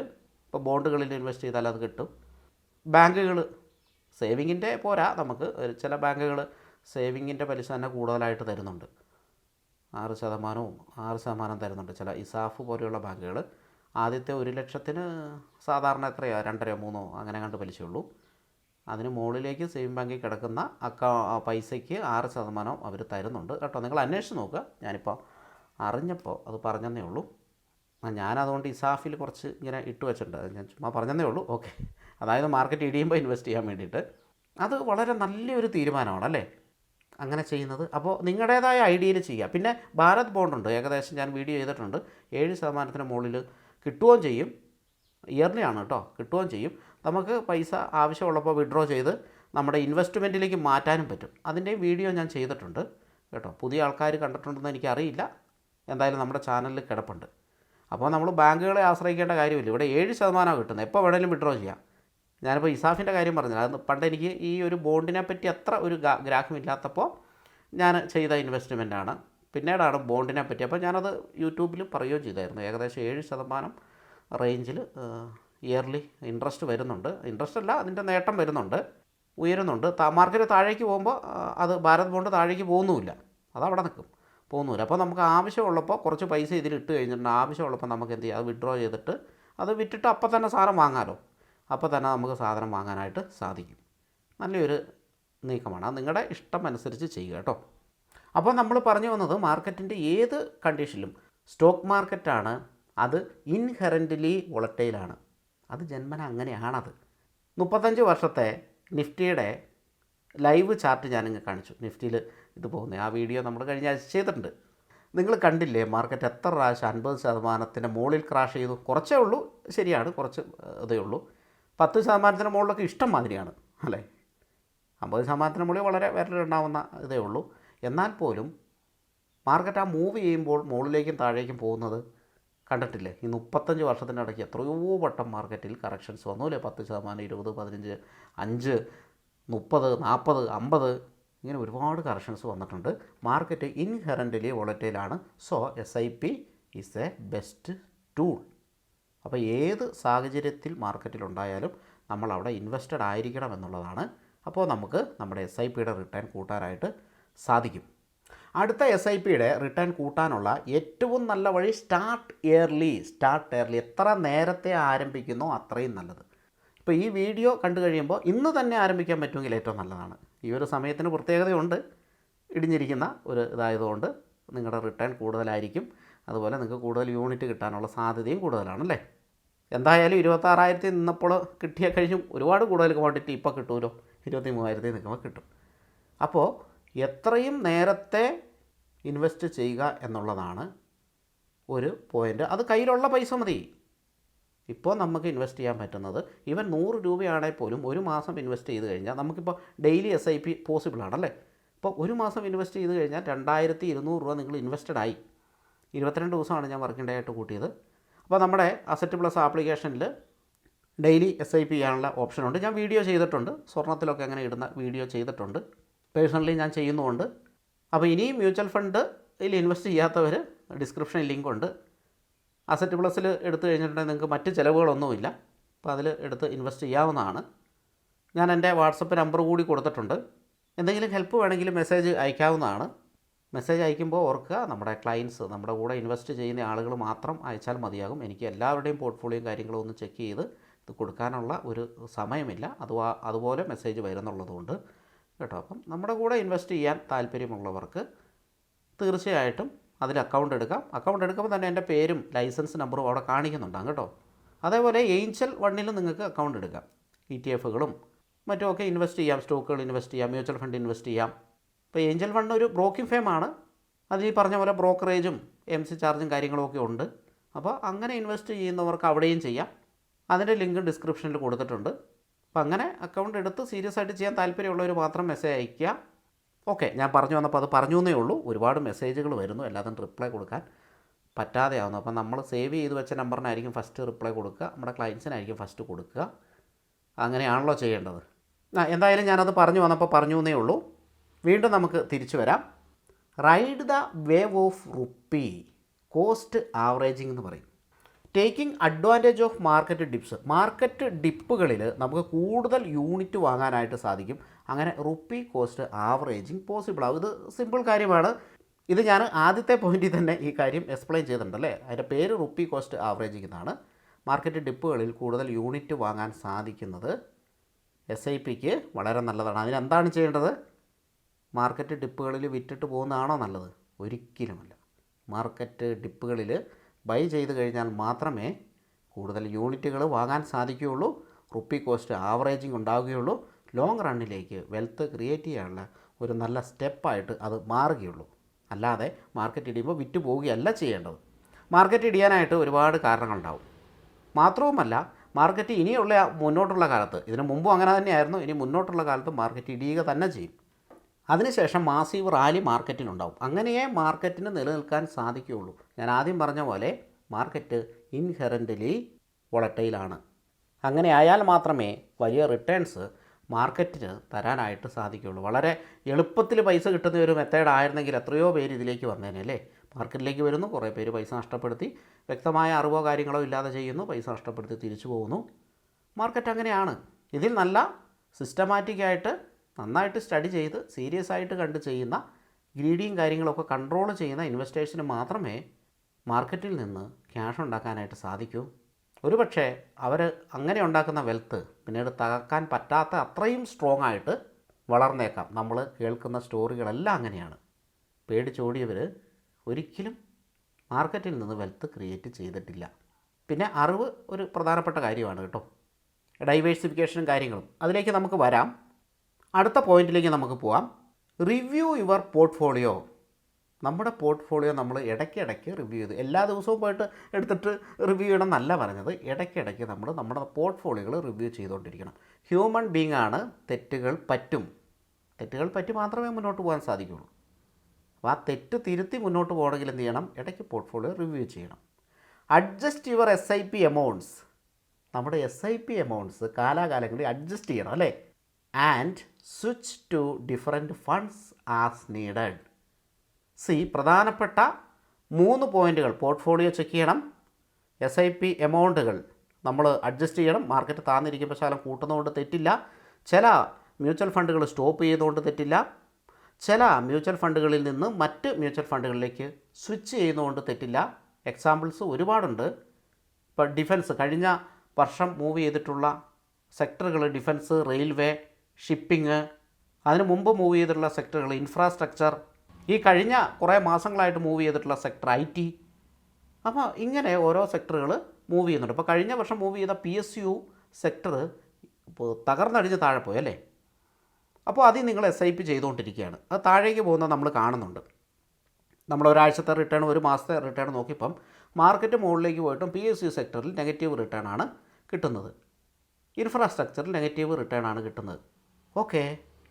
ഇപ്പോൾ ബോണ്ടുകളിൽ ഇൻവെസ്റ്റ് ചെയ്താൽ അത് കിട്ടും. ബാങ്കുകൾ സേവിങ്ങിൻ്റെ പോരാ, നമുക്ക് ചില ബാങ്കുകൾ സേവിങ്ങിൻ്റെ പലിശ തന്നെ കൂടുതലായിട്ട് തരുന്നുണ്ട്. 6% തരുന്നുണ്ട്. ചില ഇസാഫ് പോലെയുള്ള ബാങ്കുകൾ ആദ്യത്തെ 1 ലക്ഷത്തിന് സാധാരണ എത്രയോ 2-3 അങ്ങനെ കണ്ട് പലിശയുള്ളൂ. അതിന് മുകളിലേക്ക് സേവിങ് ബാങ്കിൽ കിടക്കുന്ന പൈസയ്ക്ക് 6% അവർ തരുന്നുണ്ട് കേട്ടോ. നിങ്ങൾ അന്വേഷിച്ച് നോക്കുക. ഞാനിപ്പോൾ അറിഞ്ഞപ്പോൾ അത് പറഞ്ഞതേ ഉള്ളൂ. ഞാനതുകൊണ്ട് ഇസാഫിൽ കുറച്ച് ഇങ്ങനെ ഇട്ട് വെച്ചിട്ടുണ്ട്, ഞാൻ ചുമ്മാ പറഞ്ഞതേ ഉള്ളൂ. ഓക്കെ, അതായത് മാർക്കറ്റ് ഇടിയുമ്പോൾ ഇൻവെസ്റ്റ് ചെയ്യാൻ വേണ്ടിയിട്ട് അത് വളരെ നല്ലൊരു തീരുമാനമാണ്, അല്ലേ? അങ്ങനെ ചെയ്യുന്നത്. അപ്പോൾ നിങ്ങളുടേതായ ഐഡിയയിൽ ചെയ്യുക. പിന്നെ ഭാരത് ബോണ്ടുണ്ട്, ഏകദേശം ഞാൻ വീഡിയോ ചെയ്തിട്ടുണ്ട്. 7% മുകളിൽ കിട്ടുകയും ചെയ്യും. ഇയർലി ആണ് കേട്ടോ, കിട്ടുകയും ചെയ്യും. നമുക്ക് പൈസ ആവശ്യമുള്ളപ്പോൾ വിഡ്രോ ചെയ്ത് നമ്മുടെ ഇൻവെസ്റ്റ്മെൻറ്റിലേക്ക് മാറ്റാനും പറ്റും. അതിൻ്റെ വീഡിയോ ഞാൻ ചെയ്തിട്ടുണ്ട് കേട്ടോ. പുതിയ ആൾക്കാർ കണ്ടിട്ടുണ്ടെന്ന് എനിക്കറിയില്ല, എന്തായാലും നമ്മുടെ ചാനലിൽ കിടപ്പുണ്ട്. അപ്പോൾ നമ്മൾ ബാങ്കുകളെ ആശ്രയിക്കേണ്ട കാര്യമില്ല. ഇവിടെ 7% കിട്ടുന്നത്, എപ്പോൾ വേണമെങ്കിലും വിഡ്രോ ചെയ്യാം. ഞാനിപ്പോൾ ഇസാഫിൻ്റെ കാര്യം പറഞ്ഞില്ല, അത് പണ്ട് എനിക്ക് ഈ ഒരു ബോണ്ടിനെ പറ്റി അത്ര ഒരു ഗ്രാഹ്യമില്ലാത്തപ്പോൾ ഞാൻ ചെയ്ത ഇൻവെസ്റ്റ്മെൻറ്റാണ്. പിന്നീടാണ് ബോണ്ടിനെ പറ്റി, അപ്പോൾ ഞാനത് യൂട്യൂബിൽ പറയുകയും ചെയ്തായിരുന്നു. ഏകദേശം 7% റേഞ്ചിൽ ഇയർലി ഇൻട്രസ്റ്റ് വരുന്നുണ്ട്. ഇൻട്രസ്റ്റ് അല്ല, അതിൻ്റെ നേട്ടം വരുന്നുണ്ട്. ഉയരുന്നുണ്ട്. മാർക്കറ്റ് താഴേക്ക് പോകുമ്പോൾ അത് ഭാരത് ബോണ്ട് താഴേക്ക് പോകുന്നുമില്ല, അതവിടെ നിൽക്കും, പോകുന്നില്ല. അപ്പോൾ നമുക്ക് ആവശ്യമുള്ളപ്പോൾ കുറച്ച് പൈസ ഇതിലിട്ട് കഴിഞ്ഞിട്ടുണ്ട്, ആവശ്യമുള്ളപ്പോൾ നമുക്ക് എന്ത് ചെയ്യാം, അത് വിഡ്രോ ചെയ്തിട്ട് അത് വിറ്റിട്ട് അപ്പം തന്നെ സാധനം വാങ്ങാമല്ലോ. അപ്പോൾ തന്നെ നമുക്ക് സാധനം വാങ്ങാനായിട്ട് സാധിക്കും. നല്ലൊരു നീക്കമാണ്. അത് നിങ്ങളുടെ ഇഷ്ടം അനുസരിച്ച് ചെയ്യുക കേട്ടോ. അപ്പോൾ നമ്മൾ പറഞ്ഞു വന്നത് മാർക്കറ്റിൻ്റെ ഏത് കണ്ടീഷനിലും സ്റ്റോക്ക് മാർക്കറ്റാണ് അത് ഇൻഹെറൻ്റ്ലി വോളറ്റൈലാണ്. അത് ജന്മന അങ്ങനെയാണത്. 35 വർഷത്തെ നിഫ്റ്റിയുടെ ലൈവ് ചാർട്ട് ഞാനിങ്ങ് കാണിച്ചു. നിഫ്റ്റിയിൽ ഇത് പോകുന്നത് ആ വീഡിയോ നമ്മൾ കഴിഞ്ഞ ആഴ്ച ചെയ്തിട്ടുണ്ട്. നിങ്ങൾ കണ്ടില്ലേ മാർക്കറ്റ് എത്ര പ്രാവശ്യം 50% മുകളിൽ ക്രാഷ് ചെയ്തു? കുറച്ചേ ഉള്ളൂ, ശരിയാണ്, കുറച്ച് ഇതേ ഉള്ളൂ. 10% മുകളിലൊക്കെ ഇഷ്ടം മാതിരിയാണ് അല്ലേ. 50% മുകളിൽ വളരെ വിരലുണ്ടാവുന്ന ഇതേ ഉള്ളൂ. എന്നാൽ പോലും മാർക്കറ്റ് ആ മൂവ് ചെയ്യുമ്പോൾ മുകളിലേക്കും താഴേക്കും പോകുന്നത് കണ്ടിട്ടില്ലേ? ഈ 35 വർഷത്തിനിടയ്ക്ക് എത്രയോ വട്ടം മാർക്കറ്റിൽ കറക്ഷൻസ് വന്നു അല്ലേ. 10%, 20, 15, 5, 30, 40, 50 ഇങ്ങനെ ഒരുപാട് കറക്ഷൻസ് വന്നിട്ടുണ്ട്. മാർക്കറ്റ് ഇൻഹെറൻ്റ്ലി വോളറ്റൈലാണ്. So SIP is a best tool. അപ്പോൾ ഏത് സാഹചര്യത്തിൽ മാർക്കറ്റിലുണ്ടായാലും നമ്മളവിടെ ഇൻവെസ്റ്റഡ് ആയിരിക്കണം എന്നുള്ളതാണ്. അപ്പോൾ നമുക്ക് നമ്മുടെ SIPയുടെ റിട്ടേൺ കൂട്ടാനായിട്ട് സാധിക്കും. അടുത്ത SIPയുടെ റിട്ടേൺ കൂട്ടാനുള്ള ഏറ്റവും നല്ല വഴി സ്റ്റാർട്ട് എയർലി. എത്ര നേരത്തെ ആരംഭിക്കുന്നോ അത്രയും നല്ലത്. ഇപ്പോൾ ഈ വീഡിയോ കണ്ടു കഴിയുമ്പോൾ ഇന്ന് തന്നെ ആരംഭിക്കാൻ പറ്റുമെങ്കിൽ ഏറ്റവും നല്ലതാണ്. ഈ ഒരു സമയത്തിന് പ്രത്യേകതയുണ്ട്, ഇടിഞ്ഞിരിക്കുന്ന ഒരു ഇതായതുകൊണ്ട് നിങ്ങളുടെ റിട്ടേൺ കൂടുതലായിരിക്കും. അതുപോലെ നിങ്ങൾക്ക് കൂടുതൽ യൂണിറ്റ് കിട്ടാനുള്ള സാധ്യതയും കൂടുതലാണല്ലേ. എന്തായാലും 26,000 നിന്നപ്പോൾ കിട്ടിയ കഴിഞ്ഞും ഒരുപാട് കൂടുതൽ ക്വാണ്ടിറ്റി ഇപ്പോൾ കിട്ടുമല്ലോ. 23,000 നിൽക്കുമ്പോൾ കിട്ടും. അപ്പോൾ എത്രയും നേരത്തെ ഇൻവെസ്റ്റ് ചെയ്യുക എന്നുള്ളതാണ് ഒരു പോയിൻ്റ്. അത് കയ്യിലുള്ള പൈസ മതി. ഇപ്പോൾ നമുക്ക് ഇൻവെസ്റ്റ് ചെയ്യാൻ പറ്റുന്നത് ഈവൻ 100 രൂപയാണെങ്കിൽ പോലും ഒരു മാസം ഇൻവെസ്റ്റ് ചെയ്ത് കഴിഞ്ഞാൽ നമുക്കിപ്പോൾ ഡെയിലി SIP പോസിബിൾ ആണല്ലേ. ഇപ്പോൾ ഒരു മാസം ഇൻവെസ്റ്റ് ചെയ്ത് കഴിഞ്ഞാൽ 2,200 രൂപ നിങ്ങൾ ഇൻവെസ്റ്റഡ് ആയി. 22 ദിവസമാണ് ഞാൻ വർക്കിംഗ് ഡേ ആയിട്ട് കൂട്ടിയത്. അപ്പോൾ നമ്മുടെ അസറ്റ് പ്ലസ് ആപ്ലിക്കേഷനിൽ ഡെയിലി SIP ചെയ്യാനുള്ള ഓപ്ഷനുണ്ട്. ഞാൻ വീഡിയോ ചെയ്തിട്ടുണ്ട്, സ്വർണ്ണത്തിലൊക്കെ അങ്ങനെ ഇടുന്ന വീഡിയോ ചെയ്തിട്ടുണ്ട്. പേഴ്സണലി ഞാൻ ചെയ്യുന്നുമുണ്ട്. അപ്പോൾ ഇനിയും മ്യൂച്വൽ ഫണ്ടിൽ ഇൻവെസ്റ്റ് ചെയ്യാത്തവർ ഡിസ്ക്രിപ്ഷനിൽ ലിങ്ക് ഉണ്ട്. അസറ്റ് പ്ലസ്സിൽ എടുത്തു കഴിഞ്ഞിട്ടുണ്ടെങ്കിൽ നിങ്ങൾക്ക് മറ്റ് ചിലവുകളൊന്നുമില്ല. അപ്പോൾ അതിൽ എടുത്ത് ഇൻവെസ്റ്റ് ചെയ്യാവുന്നതാണ്. ഞാൻ എൻ്റെ വാട്സപ്പ് നമ്പർ കൂടി കൊടുത്തിട്ടുണ്ട്. എന്തെങ്കിലും ഹെൽപ്പ് വേണമെങ്കിൽ മെസ്സേജ് അയക്കാവുന്നതാണ്. മെസ്സേജ് അയക്കുമ്പോൾ ഓർക്കുക, നമ്മുടെ ക്ലയൻസ്, നമ്മുടെ കൂടെ ഇൻവെസ്റ്റ് ചെയ്യുന്ന ആളുകൾ മാത്രം അയച്ചാൽ മതിയാകും. എനിക്ക് എല്ലാവരുടെയും പോർട്ട്ഫോളിയോയും കാര്യങ്ങളും ഒന്ന് ചെക്ക് ചെയ്ത് ഇത് കൊടുക്കാനുള്ള ഒരു സമയമില്ല. അതുപോലെ മെസ്സേജ് വരുന്നുള്ളതുകൊണ്ട് കേട്ടോ. അപ്പം നമ്മുടെ കൂടെ ഇൻവെസ്റ്റ് ചെയ്യാൻ താല്പര്യമുള്ളവർക്ക് തീർച്ചയായിട്ടും അതിൽ അക്കൗണ്ട് എടുക്കാം. അക്കൗണ്ട് എടുക്കുമ്പോൾ തന്നെ എൻ്റെ പേരും ലൈസൻസ് നമ്പറും അവിടെ കാണിക്കുന്നുണ്ടാകും കേട്ടോ. അതേപോലെ ഏഞ്ചൽ വണ്ണിലും നിങ്ങൾക്ക് അക്കൗണ്ട് എടുക്കാം. ETFകളും മറ്റുമൊക്കെ ഇൻവെസ്റ്റ് ചെയ്യാം. സ്റ്റോക്കുകൾ ഇൻവെസ്റ്റ് ചെയ്യാം, മ്യൂച്വൽ ഫണ്ട് ഇൻവെസ്റ്റ് ചെയ്യാം. ഇപ്പോൾ ഏഞ്ചൽ വൺ ഒരു ബ്രോക്കിംഗ് ഫേമാണ്. അതിൽ പറഞ്ഞ പോലെ ബ്രോക്കറേജും MC ചാർജും കാര്യങ്ങളുമൊക്കെ ഉണ്ട്. അപ്പോൾ അങ്ങനെ ഇൻവെസ്റ്റ് ചെയ്യുന്നവർക്ക് അവിടെയും ചെയ്യാം. അതിൻ്റെ ലിങ്ക് ഡിസ്ക്രിപ്ഷനിൽ കൊടുത്തിട്ടുണ്ട്. അപ്പോൾ അങ്ങനെ അക്കൗണ്ട് എടുത്ത് സീരിയസ് ആയിട്ട് ചെയ്യാൻ താല്പര്യമുള്ളവർ മാത്രം മെസ്സേജ് അയയ്ക്കുക. ഓക്കെ, ഞാൻ പറഞ്ഞു വന്നപ്പോൾ അത് പറഞ്ഞു എന്നേ ഉള്ളൂ. ഒരുപാട് മെസ്സേജുകൾ വരുന്നു, എല്ലാത്തിനും റിപ്ലൈ കൊടുക്കാൻ പറ്റാതെയാവുന്നു. അപ്പോൾ നമ്മൾ സേവ് ചെയ്ത് വെച്ച നമ്പറിനായിരിക്കും ഫസ്റ്റ് റിപ്ലൈ കൊടുക്കുക, നമ്മുടെ ക്ലയൻസിനായിരിക്കും ഫസ്റ്റ് കൊടുക്കുക. അങ്ങനെയാണല്ലോ ചെയ്യേണ്ടത്. എന്തായാലും ഞാനത് പറഞ്ഞു വന്നപ്പോൾ പറഞ്ഞു എന്നേ ഉള്ളൂ. വീണ്ടും നമുക്ക് തിരിച്ചു വരാം. Ride the wave of rupee, cost averaging എന്ന് പറയും. Taking advantage of market dips. Market ഡിപ്പുകളിൽ നമുക്ക് കൂടുതൽ യൂണിറ്റ് വാങ്ങാനായിട്ട് സാധിക്കും. അങ്ങനെ റുപ്പി കോസ്റ്റ് ആവറേജിങ് പോസിബിൾ ആവും. ഇത് സിമ്പിൾ കാര്യമാണ്. ഇത് ഞാൻ ആദ്യത്തെ പോയിന്റിൽ തന്നെ ഈ കാര്യം എക്സ്പ്ലെയിൻ ചെയ്തിട്ടുണ്ടല്ലേ. അതിൻ്റെ പേര് റുപ്പി കോസ്റ്റ് ആവറേജിങ് എന്നാണ്. മാർക്കറ്റ് ഡിപ്പുകളിൽ കൂടുതൽ യൂണിറ്റ് വാങ്ങാൻ സാധിക്കുന്നത് SIPക്ക് വളരെ നല്ലതാണ്. അതിനെന്താണ് ചെയ്യേണ്ടത്? മാർക്കറ്റ് ഡിപ്പുകളിൽ വിറ്റിട്ട് പോകുന്നതാണോ നല്ലത്? ഒരിക്കലുമല്ല. മാർക്കറ്റ് ഡിപ്പുകളിൽ ബൈ ചെയ്ത് കഴിഞ്ഞാൽ മാത്രമേ കൂടുതൽ യൂണിറ്റുകൾ വാങ്ങാൻ സാധിക്കുകയുള്ളൂ, റുപ്പി കോസ്റ്റ് ആവറേജിങ് ഉണ്ടാവുകയുള്ളൂ. ലോങ് റണ്ണിലേക്ക് വെൽത്ത് ക്രിയേറ്റ് ചെയ്യാനുള്ള ഒരു നല്ല സ്റ്റെപ്പായിട്ട് അത് മാറുകയുള്ളൂ. അല്ലാതെ മാർക്കറ്റ് ഇടിയുമ്പോൾ വിറ്റ് പോവുകയല്ല ചെയ്യേണ്ടത്. മാർക്കറ്റ് ഇടിയാനായിട്ട് ഒരുപാട് കാരണങ്ങളുണ്ടാവും. മാത്രവുമല്ല, മാർക്കറ്റ് ഇനിയുള്ള മുന്നോട്ടുള്ള കാലത്ത്, ഇതിന് മുമ്പും അങ്ങനെ തന്നെയായിരുന്നു, ഇനി മുന്നോട്ടുള്ള കാലത്ത് മാർക്കറ്റ് ഇടിയുക തന്നെ ചെയ്യും. അതിനുശേഷം മാസീവ് റാലി മാർക്കറ്റിനുണ്ടാവും. അങ്ങനെയേ മാർക്കറ്റിന് നിലനിൽക്കാൻ സാധിക്കുകയുള്ളൂ. ഞാൻ ആദ്യം പറഞ്ഞ പോലെ മാർക്കറ്റ് ഇൻഹെറൻ്റ്ലി വോളറ്റൈലാണ്. അങ്ങനെ ആയാൽ മാത്രമേ വലിയ റിട്ടേൺസ് മാർക്കറ്റിന് തരാനായിട്ട് സാധിക്കുകയുള്ളൂ. വളരെ എളുപ്പത്തിൽ പൈസ കിട്ടുന്ന ഒരു മെത്തേഡ് ആയിരുന്നെങ്കിൽ എത്രയോ പേര് ഇതിലേക്ക് വന്നേനെ അല്ലേ. മാർക്കറ്റിലേക്ക് വരുന്നു, കുറേ പേര് പൈസ നഷ്ടപ്പെടുത്തി, വ്യക്തമായ അറിവോ കാര്യങ്ങളോ ഇല്ലാതെ ചെയ്യുന്നു, പൈസ നഷ്ടപ്പെടുത്തി തിരിച്ചു പോകുന്നു. മാർക്കറ്റ് അങ്ങനെയാണ്. ഇതിൽ നല്ല സിസ്റ്റമാറ്റിക്കായിട്ട് നന്നായിട്ട് സ്റ്റഡി ചെയ്ത് സീരിയസ് ആയിട്ട് കണ്ട് ചെയ്യുന്ന ഗ്രീഡിയും കാര്യങ്ങളൊക്കെ കൺട്രോൾ ചെയ്യുന്ന ഇൻവെസ്റ്റേഴ്സിന് മാത്രമേ മാർക്കറ്റിൽ നിന്ന് ക്യാഷ് ഉണ്ടാക്കാനായിട്ട് സാധിക്കൂ. ഒരുപക്ഷെ അവർ അങ്ങനെ ഉണ്ടാക്കുന്ന വെൽത്ത് പിന്നീട് തകർക്കാൻ പറ്റാത്ത അത്രയും സ്ട്രോങ് ആയിട്ട് വളർന്നേക്കാം. നമ്മൾ കേൾക്കുന്ന സ്റ്റോറികളെല്ലാം അങ്ങനെയാണ്. പേടിച്ചോടിയവർ ഒരിക്കലും മാർക്കറ്റിൽ നിന്ന് വെൽത്ത് ക്രിയേറ്റ് ചെയ്തിട്ടില്ല. പിന്നെ അറിവ് ഒരു പ്രധാനപ്പെട്ട കാര്യമാണ് കേട്ടോ. ഡൈവേഴ്സിഫിക്കേഷനും കാര്യങ്ങളും അതിലേക്ക് നമുക്ക് വരാം. അടുത്ത പോയിന്റിലേക്ക് നമുക്ക് പോവാം. Review your portfolio. നമ്മുടെ പോർട്ട്ഫോളിയോ നമ്മൾ ഇടയ്ക്കിടയ്ക്ക് റിവ്യൂ ചെയ്ത് എല്ലാ ദിവസവും പോയിട്ട് എടുത്തിട്ട് റിവ്യൂ ചെയ്യണം എന്നല്ല പറഞ്ഞത്. ഇടയ്ക്കിടയ്ക്ക് നമ്മൾ നമ്മുടെ പോർട്ട്ഫോളിയോകൾ റിവ്യൂ ചെയ്തുകൊണ്ടിരിക്കണം. ഹ്യൂമൻ ബീങ് ആണ്, തെറ്റുകൾ പറ്റി മാത്രമേ മുന്നോട്ട് പോകാൻ സാധിക്കുകയുള്ളൂ. അപ്പോൾ ആ തെറ്റ് തിരുത്തി മുന്നോട്ട് പോകണമെങ്കിൽ എന്ത് ചെയ്യണം? ഇടയ്ക്ക് പോർട്ട്ഫോളിയോ റിവ്യൂ ചെയ്യണം. Adjust your SIP amounts. നമ്മുടെ SIP എമൗണ്ട്സ് കാലാകാലങ്ങളിൽ അഡ്ജസ്റ്റ് ചെയ്യണം അല്ലേ? And switch to different funds as needed. പ്രധാനപ്പെട്ട 3 പോയിൻറ്റുകൾ. പോർട്ട്ഫോളിയോ ചെക്ക് ചെയ്യണം, SIP എമൗണ്ടുകൾ നമ്മൾ അഡ്ജസ്റ്റ് ചെയ്യണം. മാർക്കറ്റ് താന്നിരിക്കുമ്പോൾ ശകലം കൂട്ടുന്നതുകൊണ്ട് തെറ്റില്ല. ചില മ്യൂച്വൽ ഫണ്ടുകൾ സ്റ്റോപ്പ് ചെയ്തുകൊണ്ട് തെറ്റില്ല. ചില മ്യൂച്വൽ ഫണ്ടുകളിൽ നിന്ന് മറ്റ് മ്യൂച്വൽ ഫണ്ടുകളിലേക്ക് സ്വിച്ച് ചെയ്യുന്നതുകൊണ്ട് തെറ്റില്ല. എക്സാമ്പിൾസ് ഒരുപാടുണ്ട്. ഇപ്പോൾ ഡിഫൻസ്, കഴിഞ്ഞ വർഷം മൂവ് ചെയ്തിട്ടുള്ള സെക്ടറുകൾ ഡിഫൻസ്, റെയിൽവേ, ഷിപ്പിംഗ്, അതിന് മുമ്പ് മൂവ് ചെയ്തിട്ടുള്ള സെക്ടറുകൾ ഇൻഫ്രാസ്ട്രക്ചർ, ഈ കഴിഞ്ഞ കുറേ മാസങ്ങളായിട്ട് മൂവ് ചെയ്തിട്ടുള്ള സെക്ടർ IT. അപ്പോൾ ഇങ്ങനെ ഓരോ സെക്ടറുകൾ മൂവ് ചെയ്യുന്നുണ്ട്. ഇപ്പോൾ കഴിഞ്ഞ വർഷം മൂവ് ചെയ്ത PSU സെക്ടർ ഇപ്പോൾ തകർന്നടിഞ്ഞ് താഴെ പോയി അല്ലേ? അപ്പോൾ അതിൽ നിങ്ങൾ SIP ചെയ്തുകൊണ്ടിരിക്കുകയാണ്. അത് താഴേക്ക് പോകുന്നത് നമ്മൾ കാണുന്നുണ്ട്. നമ്മൾ ഒരാഴ്ചത്തെ റിട്ടേൺ, ഒരു മാസത്തെ റിട്ടേൺ നോക്കിയപ്പം മാർക്കറ്റ് മുകളിലേക്ക് പോയിട്ടും PSU സെക്ടറിൽ നെഗറ്റീവ് റിട്ടേൺ ആണ് കിട്ടുന്നത്. ഇൻഫ്രാസ്ട്രക്ചറിൽ നെഗറ്റീവ് റിട്ടേൺ ആണ് കിട്ടുന്നത്. Okay,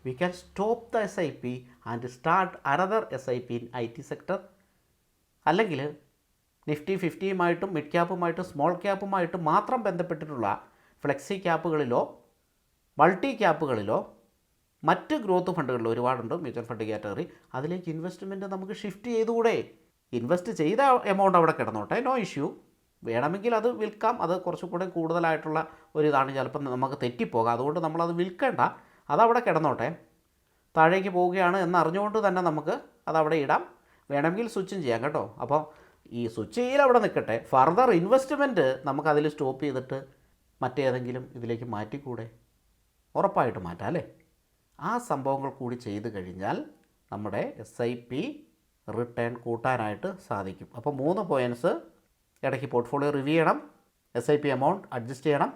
we can stop the SIP and start another SIP in IT sector. അല്ലെങ്കിൽ നിഫ്റ്റി 50യുമായിട്ടും മിഡ് ക്യാപ്പുമായിട്ടും സ്മോൾ ക്യാപ്പുമായിട്ടും മാത്രം ബന്ധപ്പെട്ടിട്ടുള്ള ഫ്ലെക്സി ക്യാപ്പുകളിലോ മൾട്ടി ക്യാപ്പുകളിലോ മറ്റ് ഗ്രോത്ത് ഫണ്ടുകളിൽ ഒരുപാടുണ്ട് മ്യൂച്വൽ ഫണ്ട് കാറ്റഗറി. അതിലേക്ക് ഇൻവെസ്റ്റ്മെൻറ്റ് നമുക്ക് ഷിഫ്റ്റ് ചെയ്തുകൂടെ? ഇൻവെസ്റ്റ് ചെയ്ത എമൗണ്ട് അവിടെ കിടന്നോട്ടെ, നോ ഇഷ്യൂ. വേണമെങ്കിൽ അത് വിൽക്കാം. അത് കുറച്ചുകൂടെ കൂടുതലായിട്ടുള്ള ഒരിതാണ്, ചിലപ്പം നമുക്ക് തെറ്റിപ്പോകാം. അതുകൊണ്ട് നമ്മളത് വിൽക്കേണ്ട, അതവിടെ കിടന്നോട്ടെ. താഴേക്ക് പോവുകയാണ് എന്നറിഞ്ഞുകൊണ്ട് തന്നെ നമുക്ക് അതവിടെ ഇടാം. വേണമെങ്കിൽ സ്വിച്ചും ചെയ്യാം കേട്ടോ. അപ്പോൾ ഈ സ്വിച്ച് ചെയ്യൽ അവിടെ നിൽക്കട്ടെ. ഫർദർ ഇൻവെസ്റ്റ്മെൻറ്റ് നമുക്കതിൽ സ്റ്റോപ്പ് ചെയ്തിട്ട് മറ്റേതെങ്കിലും ഇതിലേക്ക് മാറ്റിക്കൂടെ? ഉറപ്പായിട്ട് മാറ്റാം അല്ലേ? ആ സംഭവങ്ങൾ കൂടി ചെയ്ത് കഴിഞ്ഞാൽ നമ്മുടെ SIP റിട്ടേൺ കൂട്ടാനായിട്ട് സാധിക്കും. അപ്പോൾ 3 പോയിൻറ്റ്സ്: ഇടയ്ക്ക് പോർട്ട്ഫോളിയോ റിവ്യൂ ചെയ്യണം, SIP എമൗണ്ട് അഡ്ജസ്റ്റ് ചെയ്യണം,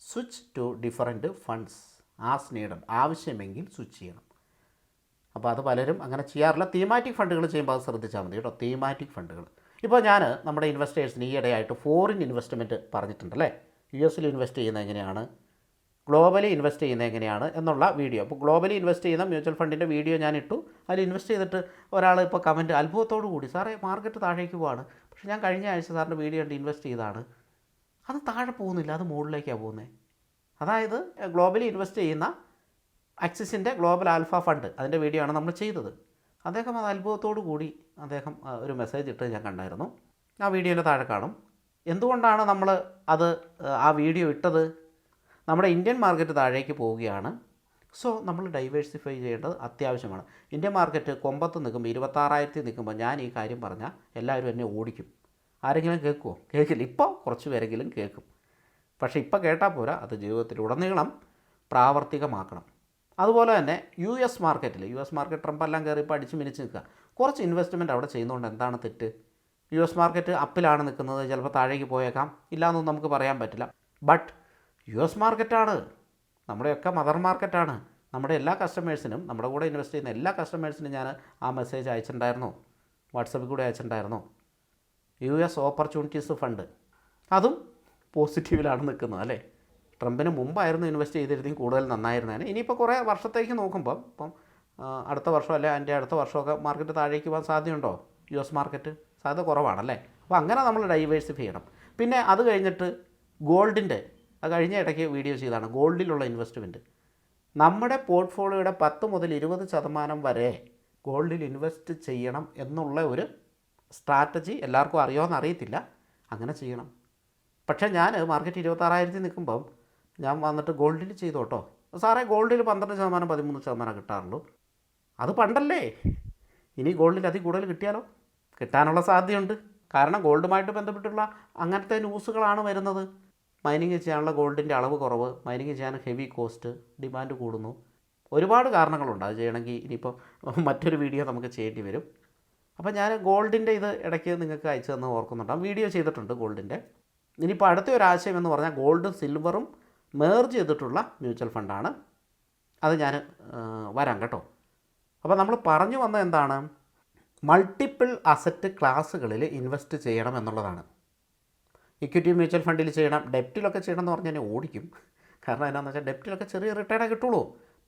switch to different funds as needed, ആവശ്യമെങ്കിൽ സ്വിച്ച് ചെയ്യണം. അപ്പോൾ അത് പലരും അങ്ങനെ ചെയ്യാറില്ല. തീമാറ്റിക് ഫണ്ടുകൾ ചെയ്യുമ്പോൾ അത് ശ്രദ്ധിച്ചാൽ മതി കേട്ടോ. തീമാറ്റിക് ഫണ്ടുകൾ ഇപ്പോൾ ഞാൻ നമ്മുടെ ഇൻവെസ്റ്റേഴ്സിന് ഈയിടെയായിട്ട് ഫോറിൻ ഇൻവെസ്റ്റ്മെൻറ്റ് പറഞ്ഞിട്ടുണ്ടല്ലേ. US ഇൻവെസ്റ്റ് ചെയ്യുന്നത് എങ്ങനെയാണ്, ഗ്ലോബലി ഇൻവെസ്റ്റ് ചെയ്യുന്നത് എങ്ങനെയാണ് എന്നുള്ള വീഡിയോ. അപ്പോൾ ഗ്ലോബലി ഇൻവെസ്റ്റ് ചെയ്യുന്ന മ്യൂച്വൽ ഫണ്ടിൻ്റെ വീഡിയോ ഞാൻ ഇട്ടു. അതിൽ ഇൻവെസ്റ്റ് ചെയ്തിട്ട് ഒരാൾ ഇപ്പോൾ കമൻറ്റ് അത്ഭുതത്തോടു കൂടി, സാറേ മാർക്കറ്റ് താഴേക്ക് പോവാണ്, പക്ഷേ ഞാൻ കഴിഞ്ഞ ആഴ്ച സാറിൻ്റെ വീഡിയോ കണ്ട് ഇൻവെസ്റ്റ് ചെയ്താണ്, അത് താഴെ പോകുന്നില്ല, അത് മുകളിലേക്കാണ് പോകുന്നത്. അതായത് ഗ്ലോബലി ഇൻവെസ്റ്റ് ചെയ്യുന്ന ആക്സിസിൻ്റെ ഗ്ലോബൽ ആൽഫ ഫണ്ട്, അതിൻ്റെ വീഡിയോ ആണ് നമ്മൾ ചെയ്തത്. അദ്ദേഹം അത് അത്ഭുതത്തോടു കൂടി അദ്ദേഹം ഒരു മെസ്സേജ് ഇട്ട് ഞാൻ കണ്ടായിരുന്നു. ആ വീഡിയോയിൽ താഴെ കാണും. എന്തുകൊണ്ടാണ് നമ്മൾ ആ വീഡിയോ ഇട്ടത്? നമ്മുടെ ഇന്ത്യൻ മാർക്കറ്റ് താഴേക്ക് പോവുകയാണ്. സോ നമ്മൾ ഡൈവേഴ്സിഫൈ ചെയ്യേണ്ടത് അത്യാവശ്യമാണ്. ഇന്ത്യൻ മാർക്കറ്റ് കൊമ്പത്ത് നിൽക്കുമ്പോൾ 26,000 നിൽക്കുമ്പോൾ ഞാൻ ഈ കാര്യം പറഞ്ഞാൽ എല്ലാവരും എന്നെ ഓടിക്കും. ആരെങ്കിലും കേൾക്കുമോ? കേൾക്കില്ല. ഇപ്പോൾ കുറച്ച് പേരെങ്കിലും കേൾക്കും. പക്ഷേ ഇപ്പോൾ കേട്ടാൽ പോരാ, അത് ജീവിതത്തിലുടനീളം പ്രാവർത്തികമാക്കണം. അതുപോലെ തന്നെ US മാർക്കറ്റ് ട്രംപെല്ലാം കയറി ഇപ്പോൾ അടിച്ച് മിനിച്ച് നിൽക്കുക. കുറച്ച് ഇൻവെസ്റ്റ്മെൻറ്റ് അവിടെ ചെയ്യുന്നതുകൊണ്ട് എന്താണ് തെറ്റ്? US മാർക്കറ്റ് അപ്പിലാണ് നിൽക്കുന്നത്, ചിലപ്പോൾ താഴേക്ക് പോയേക്കാം, ഇല്ലയെന്നൊന്നും നമുക്ക് പറയാൻ പറ്റില്ല. ബട്ട് US മാർക്കറ്റാണ് നമ്മുടെയൊക്കെ മദർ മാർക്കറ്റാണ്. നമ്മുടെ എല്ലാ കസ്റ്റമേഴ്സിനും, നമ്മുടെ കൂടെ ഇൻവെസ്റ്റ് ചെയ്യുന്ന എല്ലാ കസ്റ്റമേഴ്സിനും ഞാൻ ആ മെസ്സേജ് അയച്ചിട്ടുണ്ടായിരുന്നു, വാട്സപ്പിൽ കൂടെ അയച്ചിട്ടുണ്ടായിരുന്നു. US ഓപ്പർച്യൂണിറ്റീസ് ഫണ്ട് അതും പോസിറ്റീവിലാണ് നിൽക്കുന്നത് അല്ലേ. ട്രംപിന് മുമ്പായിരുന്നു ഇൻവെസ്റ്റ് ചെയ്തിരുന്നെങ്കിൽ കൂടുതൽ നന്നായിരുന്നേനെ. ഇനിയിപ്പോൾ കുറേ വർഷത്തേക്ക് നോക്കുമ്പോൾ ഇപ്പം അടുത്ത വർഷം അല്ലെ അതിൻ്റെ അടുത്ത വർഷമൊക്കെ മാർക്കറ്റ് താഴേക്ക് പോകാൻ സാധ്യതയുണ്ടോ? US മാർക്കറ്റ് സാധ്യത കുറവാണല്ലേ. അപ്പോൾ അങ്ങനെ നമ്മൾ ഡൈവേഴ്സിഫൈ ചെയ്യണം. പിന്നെ അത് കഴിഞ്ഞിട്ട് ഗോൾഡിൻ്റെ, അത് കഴിഞ്ഞ ഇടയ്ക്ക് വീഡിയോ ചെയ്താണ് ഗോൾഡിലുള്ള ഇൻവെസ്റ്റ്മെൻറ്റ്. നമ്മുടെ പോർട്ട്ഫോളിയോയുടെ 10 മുതൽ 20% വരെ ഗോൾഡിൽ ഇൻവെസ്റ്റ് ചെയ്യണം എന്നുള്ള ഒരു സ്ട്രാറ്റജി എല്ലാവർക്കും അറിയുമോയെന്ന് അറിയത്തില്ല. അങ്ങനെ ചെയ്യണം. പക്ഷേ ഞാൻ മാർക്കറ്റ് 26,000 നിൽക്കുമ്പം ഞാൻ വന്നിട്ട് ഗോൾഡിൽ ചെയ്തു കേട്ടോ. സാറേ ഗോൾഡിൽ 12% 13% കിട്ടാറുള്ളൂ. അത് പണ്ടല്ലേ, ഇനി ഗോൾഡിൽ അതിൽ കൂടുതൽ കിട്ടിയാലോ? കിട്ടാനുള്ള സാധ്യതയുണ്ട്. കാരണം ഗോൾഡുമായിട്ട് ബന്ധപ്പെട്ടുള്ള അങ്ങനത്തെ ന്യൂസുകളാണ് വരുന്നത്. മൈനിങ് ചെയ്യാനുള്ള ഗോൾഡിൻ്റെ അളവ് കുറവ്, മൈനിങ് ചെയ്യാൻ ഹെവി കോസ്റ്റ്, ഡിമാൻഡ് കൂടുന്നു. ഒരുപാട് കാരണങ്ങളുണ്ട്. അത് ചെയ്യണമെങ്കിൽ ഇനിയിപ്പോൾ മറ്റൊരു വീഡിയോ നമുക്ക് ചെയ്യേണ്ടി വരും. അപ്പോൾ ഞാൻ ഗോൾഡിൻ്റെ ഇത് ഇടയ്ക്ക് നിങ്ങൾക്ക് അയച്ചു തന്ന് ഓർക്കുന്നുണ്ടാകും, വീഡിയോ ചെയ്തിട്ടുണ്ട് ഗോൾഡിൻ്റെ. ഇനിയിപ്പോൾ അടുത്ത ഒരു ആശയം എന്ന് പറഞ്ഞാൽ ഗോൾഡും സിൽവറും മേർജ് ചെയ്തിട്ടുള്ള മ്യൂച്വൽ ഫണ്ടാണ്. അത് ഞാൻ വരാം കേട്ടോ. അപ്പോൾ നമ്മൾ പറഞ്ഞു വന്നത് എന്താണ്? മൾട്ടിപ്പിൾ അസറ്റ് ക്ലാസ്സുകളിൽ ഇൻവെസ്റ്റ് ചെയ്യണം എന്നുള്ളതാണ്. ഇക്വിറ്റി മ്യൂച്വൽ ഫണ്ടിൽ ചെയ്യണം, ഡെപ്റ്റിലൊക്കെ ചെയ്യണം എന്ന് പറഞ്ഞാൽ ഓടിക്കും. കാരണം എന്താണെന്ന് വെച്ചാൽ ഡെപ്റ്റിലൊക്കെ ചെറിയ റിട്ടേണേ കിട്ടുള്ളൂ.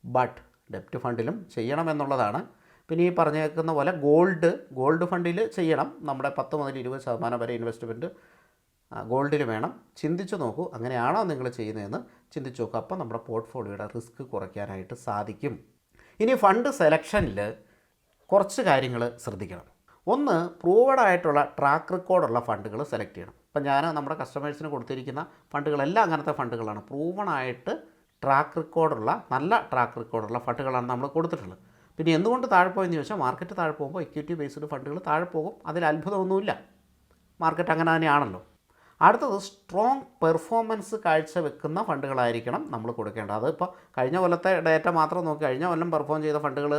ബട്ട് ഡെപ്റ്റ് ഫണ്ടിലും ചെയ്യണം എന്നുള്ളതാണ്. പിന്നെ ഈ പറഞ്ഞേക്കുന്ന പോലെ ഗോൾഡ് ഫണ്ടിൽ ചെയ്യണം. നമ്മുടെ 10 മുതൽ 20% വരെ ഇൻവെസ്റ്റ്മെൻറ്റ് ഗോൾഡിൽ വേണം. ചിന്തിച്ച് നോക്കൂ, അങ്ങനെയാണോ നിങ്ങൾ ചെയ്യുന്നതെന്ന് ചിന്തിച്ച് നോക്കൂ. അപ്പോൾ നമ്മുടെ പോർട്ട്ഫോളിയോയുടെ റിസ്ക് കുറയ്ക്കാനായിട്ട് സാധിക്കും. ഇനി ഫണ്ട് സെലക്ഷനിൽ കുറച്ച് കാര്യങ്ങൾ ശ്രദ്ധിക്കണം. ഒന്ന്, പ്രൂവഡായിട്ടുള്ള ട്രാക്ക് റെക്കോർഡുള്ള ഫണ്ടുകൾ സെലക്ട് ചെയ്യണം. ഇപ്പം ഞാൻ നമ്മുടെ കസ്റ്റമേഴ്സിന് കൊടുത്തിരിക്കുന്ന ഫണ്ടുകളെല്ലാം അങ്ങനത്തെ ഫണ്ടുകളാണ്. പ്രൂവണായിട്ട് ട്രാക്ക് റെക്കോർഡുള്ള, നല്ല ട്രാക്ക് റെക്കോർഡുള്ള ഫണ്ടുകളാണ് നമ്മൾ കൊടുത്തിട്ടുള്ളത്. പിന്നെ എന്തുകൊണ്ട് താഴെ പോയെന്ന് ചോദിച്ചാൽ, മാർക്കറ്റ് താഴെ പോകുമ്പോൾ ഇക്വിറ്റി ബേസ്ഡ് ഫണ്ടുകൾ താഴെ പോകും. അതിൽ അത്ഭുതമൊന്നുമില്ല, മാർക്കറ്റ് അങ്ങനെ തന്നെയാണല്ലോ. അടുത്തത്, സ്ട്രോങ് പെർഫോമൻസ് കാഴ്ചവെക്കുന്ന ഫണ്ടുകളായിരിക്കണം നമ്മൾ കൊടുക്കേണ്ടത്. അത് ഇപ്പോൾ കഴിഞ്ഞ കൊല്ലത്തെ ഡേറ്റ മാത്രം നോക്കി കഴിഞ്ഞ കൊല്ലം പെർഫോം ചെയ്ത ഫണ്ടുകൾ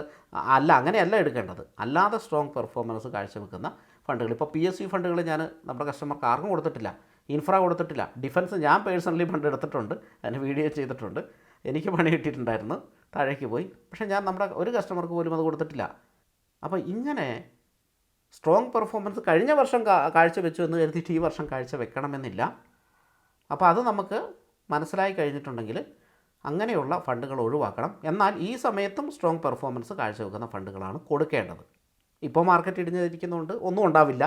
അല്ല, അങ്ങനെയല്ല എടുക്കേണ്ടത്. അല്ലാതെ സ്ട്രോങ് പെർഫോമൻസ് കാഴ്ചവെക്കുന്ന ഫണ്ടുകൾ. ഇപ്പോൾ PSU ഫണ്ടുകൾ ഞാൻ നമ്മുടെ കസ്റ്റമർക്ക് ആർക്കും കൊടുത്തിട്ടില്ല, ഇൻഫ്ര കൊടുത്തിട്ടില്ല. ഡിഫൻസ് ഞാൻ പേഴ്സണലി ഫണ്ട് എടുത്തിട്ടുണ്ട്, അതിന് വീഡിയോ ചെയ്തിട്ടുണ്ട്. എനിക്ക് പണി കിട്ടിയിട്ടുണ്ടായിരുന്നു, താഴേക്ക് പോയി. പക്ഷേ ഞാൻ നമ്മുടെ ഒരു കസ്റ്റമർക്ക് പോലും അത് കൊടുത്തിട്ടില്ല. അപ്പോൾ ഇങ്ങനെ സ്ട്രോങ് പെർഫോമൻസ് കഴിഞ്ഞ വർഷം കാഴ്ചവെച്ചു എന്ന് കരുതിയിട്ട് ഈ വർഷം കാഴ്ച വെക്കണമെന്നില്ല. അപ്പോൾ അത് നമുക്ക് മനസ്സിലായി കഴിഞ്ഞിട്ടുണ്ടെങ്കിൽ അങ്ങനെയുള്ള ഫണ്ടുകൾ ഒഴിവാക്കണം. എന്നാൽ ഈ സമയത്തും സ്ട്രോങ് പെർഫോമൻസ് കാഴ്ചവെക്കുന്ന ഫണ്ടുകളാണ് കൊടുക്കേണ്ടത്. ഇപ്പോൾ മാർക്കറ്റ് ഇടിഞ്ഞിരിക്കുന്നതുകൊണ്ട് ഒന്നും ഉണ്ടാവില്ല.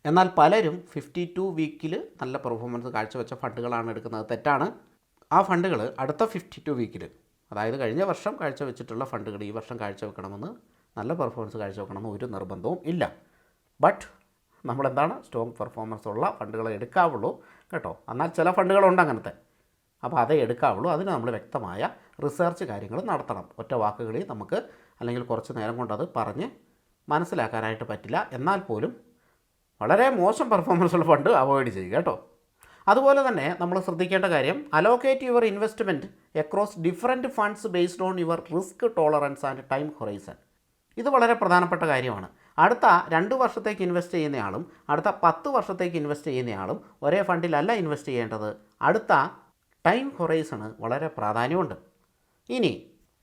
എന്നാൽ പലരും 52 വീക്കിൽ നല്ല പെർഫോമൻസ് കാഴ്ചവെച്ച ഫണ്ടുകളാണ് എടുക്കുന്നത്. തെറ്റാണ്. ആ ഫണ്ടുകൾ അടുത്ത 52 വീക്കിൽ, അതായത് കഴിഞ്ഞ വർഷം കാഴ്ചവെച്ചിട്ടുള്ള ഫണ്ടുകൾ ഈ വർഷം കാഴ്ചവെക്കണമെന്ന്, നല്ല പെർഫോമൻസ് കാഴ്ചവെക്കണമെന്ന് ഒരു നിർബന്ധവും ഇല്ല. ബട്ട് നമ്മളെന്താണ്, സ്ട്രോങ് പെർഫോമൻസ് ഉള്ള ഫണ്ടുകളെ എടുക്കാവുള്ളൂ കേട്ടോ. എന്നാൽ ചില ഫണ്ടുകളുണ്ട് അങ്ങനത്തെ, അപ്പോൾ അതേ എടുക്കാവുള്ളൂ. അതിന് നമ്മൾ വ്യക്തമായ റിസർച്ച് കാര്യങ്ങൾ നടത്തണം. ഒറ്റ വാക്കുകളിൽ നമുക്ക് അല്ലെങ്കിൽ കുറച്ച് നേരം കൊണ്ടത് പറഞ്ഞ് മനസ്സിലാക്കാനായിട്ട് പറ്റില്ല. എന്നാൽ പോലും വളരെ മോശം പെർഫോമൻസ് ഉള്ള ഫണ്ട് അവോയ്ഡ് ചെയ്യുക കേട്ടോ. അതുപോലെ തന്നെ നമ്മൾ ശ്രദ്ധിക്കേണ്ട കാര്യം, allocate your investment across different funds based on your risk tolerance and time horizon. ഇത് വളരെ പ്രധാനപ്പെട്ട കാര്യമാണ്. അടുത്ത 2 വർഷത്തേക്ക് ഇൻവെസ്റ്റ് ചെയ്യുന്നയാളും അടുത്ത 10 വർഷത്തേക്ക് ഇൻവെസ്റ്റ് ചെയ്യുന്നയാളും ഒരേ ഫണ്ടിലല്ല ഇൻവെസ്റ്റ് ചെയ്യേണ്ടത്. അടുത്ത ടൈം ഹൊറൈസണ് വളരെ പ്രാധാന്യമുണ്ട്. ഇനി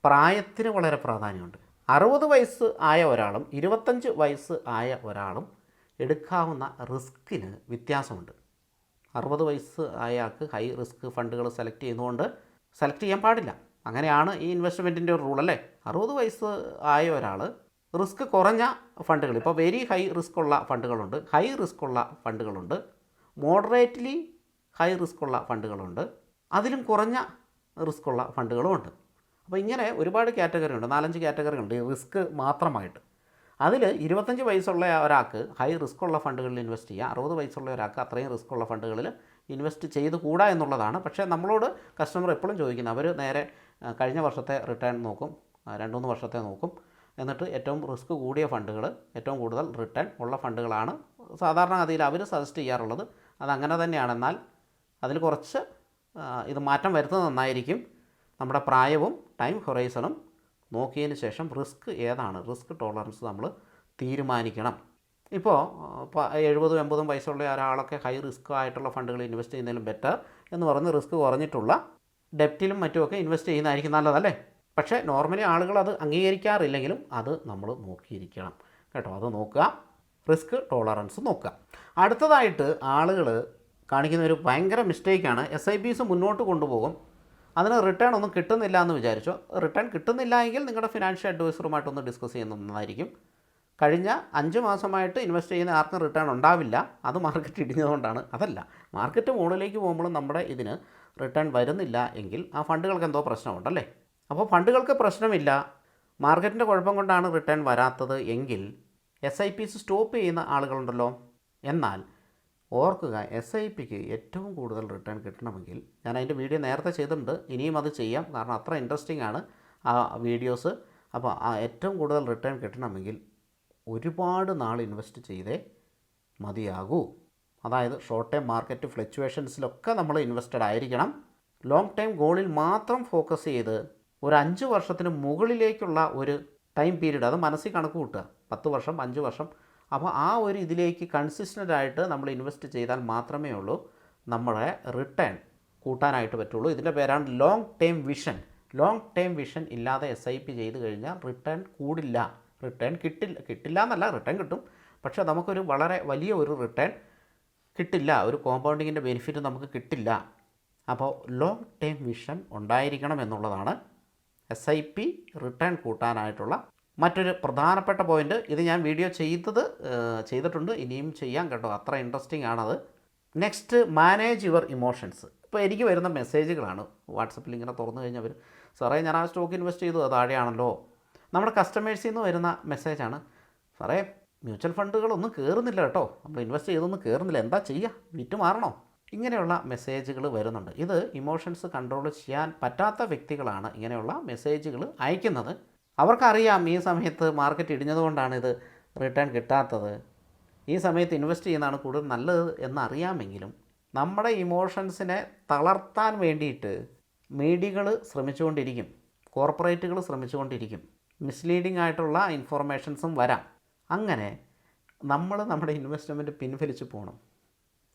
പ്രായത്തിന് വളരെ പ്രാധാന്യമുണ്ട്. 60 വയസ്സ് ആയ ഒരാളും 25 വയസ്സ് ആയ ഒരാളും എടുക്കാവുന്ന റിസ്കിന് വ്യത്യാസമുണ്ട്. 60 വയസ്സ് ആയയാൾക്ക് ഹൈ റിസ്ക് ഫണ്ടുകൾ സെലക്ട് ചെയ്യുന്നതുകൊണ്ട് സെലക്ട് ചെയ്യാൻ പാടില്ല. അങ്ങനെയാണ് ഈ ഇൻവെസ്റ്റ്മെൻറ്റിൻ്റെ ഒരു റൂൾ അല്ലേ. 60 വയസ്സ് ആയ ഒരാൾ റിസ്ക് കുറഞ്ഞ ഫണ്ടുകൾ, ഇപ്പോൾ വെരി ഹൈ റിസ്ക് ഉള്ള ഫണ്ടുകളുണ്ട്, ഹൈ റിസ്ക് ഉള്ള ഫണ്ടുകളുണ്ട്, മോഡറേറ്റ്ലി ഹൈ റിസ്ക് ഉള്ള ഫണ്ടുകളുണ്ട്, അതിലും കുറഞ്ഞ റിസ്ക് ഉള്ള ഫണ്ടുകളുമുണ്ട്. അപ്പോൾ ഇങ്ങനെ ഒരുപാട് കാറ്റഗറി ഉണ്ട്, 4-5 കാറ്റഗറി ഉണ്ട് റിസ്ക് മാത്രമായിട്ട്. അതിൽ 25 വയസ്സുള്ള ഒരാൾക്ക് ഹൈ റിസ്ക് ഉള്ള ഫണ്ടുകളിൽ ഇൻവെസ്റ്റ് ചെയ്യുക, 60 വയസ്സുള്ള ഒരാൾക്ക് അത്രയും റിസ്ക് ഉള്ള ഫണ്ടുകളിൽ ഇൻവെസ്റ്റ് ചെയ്ത് കൂടാ എന്നുള്ളതാണ്. പക്ഷേ നമ്മളോട് കസ്റ്റമർ എപ്പോഴും ചോദിക്കുന്നത്, അവർ നേരെ കഴിഞ്ഞ വർഷത്തെ റിട്ടേൺ നോക്കും, 2-3 വർഷത്തെ നോക്കും, എന്നിട്ട് ഏറ്റവും റിസ്ക് കൂടിയ ഫണ്ടുകൾ, ഏറ്റവും കൂടുതൽ റിട്ടേൺ ഉള്ള ഫണ്ടുകളാണ് സാധാരണഗതിയിൽ അവർ സജസ്റ്റ് ചെയ്യാറുള്ളത്. അതങ്ങനെ തന്നെയാണ്. എന്നാൽ അതിൽ കുറച്ച് ഇത് മാറ്റം വരുത്തുന്നത് നന്നായിരിക്കും. നമ്മുടെ പ്രായവും ടൈം ഹൊറൈസണും നോക്കിയതിന് ശേഷം റിസ്ക് ഏതാണ്, റിസ്ക് ടോളറൻസ് നമ്മൾ തീരുമാനിക്കണം. ഇപ്പോൾ 70-80 വയസ്സുള്ള ഒരാളൊക്കെ ഹൈ റിസ്ക് ആയിട്ടുള്ള ഫണ്ടുകൾ ഇൻവെസ്റ്റ് ചെയ്യുന്നതിലും ബെറ്റർ എന്ന് പറഞ്ഞ് റിസ്ക് കുറഞ്ഞിട്ടുള്ള ഡെപ്റ്റിലും മറ്റുമൊക്കെ ഇൻവെസ്റ്റ് ചെയ്യുന്നതായിരിക്കും നല്ലതല്ലേ. പക്ഷേ നോർമലി ആളുകൾ അത് അംഗീകരിക്കാറില്ലെങ്കിലും അത് നമ്മൾ നോക്കിയിരിക്കണം കേട്ടോ. അത് നോക്കുക, റിസ്ക് ടോളറൻസ് നോക്കുക. അടുത്തതായിട്ട് ആളുകൾ കാണിക്കുന്ന ഒരു ഭയങ്കര മിസ്റ്റേക്കാണ്, SIPs മുന്നോട്ട് കൊണ്ടുപോകും, അതിന് റിട്ടേൺ ഒന്നും കിട്ടുന്നില്ല എന്ന് വിചാരിച്ചോ. റിട്ടേൺ കിട്ടുന്നില്ല എങ്കിൽ നിങ്ങളുടെ ഫിനാൻഷ്യൽ അഡ്വൈസറുമായിട്ടൊന്ന് ഡിസ്കസ് ചെയ്യുന്നതായിരിക്കും. കഴിഞ്ഞ 5 മാസമായിട്ട് ഇൻവെസ്റ്റ് ചെയ്യുന്ന ആർക്കും റിട്ടേൺ ഉണ്ടാവില്ല, അത് മാർക്കറ്റ് ഇടിഞ്ഞതുകൊണ്ടാണ്. അതല്ല, മാർക്കറ്റ് മുകളിലേക്ക് പോകുമ്പോഴും നമ്മുടെ ഇതിന് റിട്ടേൺ വരുന്നില്ല എങ്കിൽ ആ ഫണ്ടുകൾക്ക് എന്തോ പ്രശ്നമുണ്ടല്ലേ. അപ്പോൾ ഫണ്ടുകൾക്ക് പ്രശ്നമില്ല, മാർക്കറ്റിൻ്റെ കുഴപ്പം കൊണ്ടാണ് റിട്ടേൺ വരാത്തത് എങ്കിൽ SIPs സ്റ്റോപ്പ് ചെയ്യുന്ന ആളുകളുണ്ടല്ലോ. എന്നാൽ ഓർക്കുക, SIPക്ക് ഏറ്റവും കൂടുതൽ റിട്ടേൺ കിട്ടണമെങ്കിൽ, ഞാൻ അതിൻ്റെ വീഡിയോ നേരത്തെ ചെയ്തിട്ടുണ്ട്, ഇനിയും അത് ചെയ്യാം, കാരണം അത്ര ഇൻട്രസ്റ്റിംഗ് ആണ് ആ വീഡിയോസ്. അപ്പോൾ ആ ഏറ്റവും കൂടുതൽ റിട്ടേൺ കിട്ടണമെങ്കിൽ ഒരുപാട് നാൾ ഇൻവെസ്റ്റ് ചെയ്തേ മതിയാകൂ. അതായത് ഷോർട്ട് ടൈം മാർക്കറ്റ് ഫ്ലക്ച്വേഷൻസിലൊക്കെ നമ്മൾ ഇൻവെസ്റ്റഡ് ആയിരിക്കണം. ലോങ് ടൈം ഗോളിൽ മാത്രം ഫോക്കസ് ചെയ്ത് ഒരു 5 വർഷത്തിന് മുകളിലേക്കുള്ള ഒരു ടൈം പീരീഡ്, അത് മനസ്സിൽ കണക്ക് കൂട്ടുക, 10 വർഷം 5 വർഷം. അപ്പോൾ ആ ഒരു ഇതിലേക്ക് കൺസിസ്റ്റൻ്റ് ആയിട്ട് നമ്മൾ ഇൻവെസ്റ്റ് ചെയ്താൽ മാത്രമേ ഉള്ളൂ നമ്മുടെ റിട്ടേൺ കൂട്ടാനായിട്ട് പറ്റുള്ളൂ. ഇതിൻ്റെ പേരാണ് long time vision. Long time vision ഇല്ലാതെ SIP ചെയ്ത് കഴിഞ്ഞാൽ റിട്ടേൺ കൂടില്ല, റിട്ടേൺ കിട്ടില്ല എന്നല്ല, റിട്ടേൺ കിട്ടും, പക്ഷേ നമുക്കൊരു വളരെ വലിയ ഒരു റിട്ടേൺ കിട്ടില്ല, ഒരു കോമ്പൗണ്ടിങ്ങിൻ്റെ ബെനിഫിറ്റ് നമുക്ക് കിട്ടില്ല. അപ്പോൾ ലോങ് ടൈം വിഷൻ ഉണ്ടായിരിക്കണം എന്നുള്ളതാണ് SIP റിട്ടേൺ കൂട്ടാനായിട്ടുള്ള മറ്റൊരു പ്രധാനപ്പെട്ട പോയിൻ്റ്. ഇത് ഞാൻ വീഡിയോ ചെയ്തിട്ടുണ്ട്, ഇനിയും ചെയ്യാം കേട്ടോ, അത്ര ഇൻട്രസ്റ്റിംഗ് ആണത്. Next, manage your emotions. ഇപ്പോൾ എനിക്ക് വരുന്ന മെസ്സേജുകളാണ് വാട്സപ്പിൽ ഇങ്ങനെ തുറന്നു കഴിഞ്ഞാൽ അവർ, സാറേ ഞാൻ ആ സ്റ്റോക്ക് ഇൻവെസ്റ്റ് ചെയ്തു, അത് താഴെയാണല്ലോ. നമ്മുടെ കസ്റ്റമേഴ്സിൽ നിന്ന് വരുന്ന മെസ്സേജാണ്, സാറേ മ്യൂച്വൽ ഫണ്ടുകളൊന്നും കയറുന്നില്ല കേട്ടോ, നമ്മൾ ഇൻവെസ്റ്റ് ചെയ്തൊന്നും കയറുന്നില്ല, എന്താ ചെയ്യുക, വിറ്റ് മാറണോ? ഇങ്ങനെയുള്ള മെസ്സേജുകൾ വരുന്നുണ്ട്. ഇത് ഇമോഷൻസ് കൺട്രോൾ ചെയ്യാൻ പറ്റാത്ത വ്യക്തികളാണ് ഇങ്ങനെയുള്ള മെസ്സേജുകൾ അയക്കുന്നത്. അവർക്കറിയാം ഈ സമയത്ത് മാർക്കറ്റ് ഇടിഞ്ഞതുകൊണ്ടാണ് ഇത് റിട്ടേൺ കിട്ടാത്തത്, ഈ സമയത്ത് ഇൻവെസ്റ്റ് ചെയ്യുന്നതാണ് കൂടുതൽ നല്ലത് എന്നറിയാമെങ്കിലും നമ്മുടെ ഇമോഷൻസിനെ തളർത്താൻ വേണ്ടിയിട്ട് മീഡിയകൾ ശ്രമിച്ചുകൊണ്ടിരിക്കും, കോർപ്പറേറ്റുകൾ ശ്രമിച്ചുകൊണ്ടിരിക്കും, മിസ്ലീഡിംഗ് ആയിട്ടുള്ള ഇൻഫോർമേഷൻസും വരാം. അങ്ങനെ നമ്മൾ നമ്മുടെ ഇൻവെസ്റ്റ്മെൻറ്റ് പിൻവലിച്ച് പോകണം.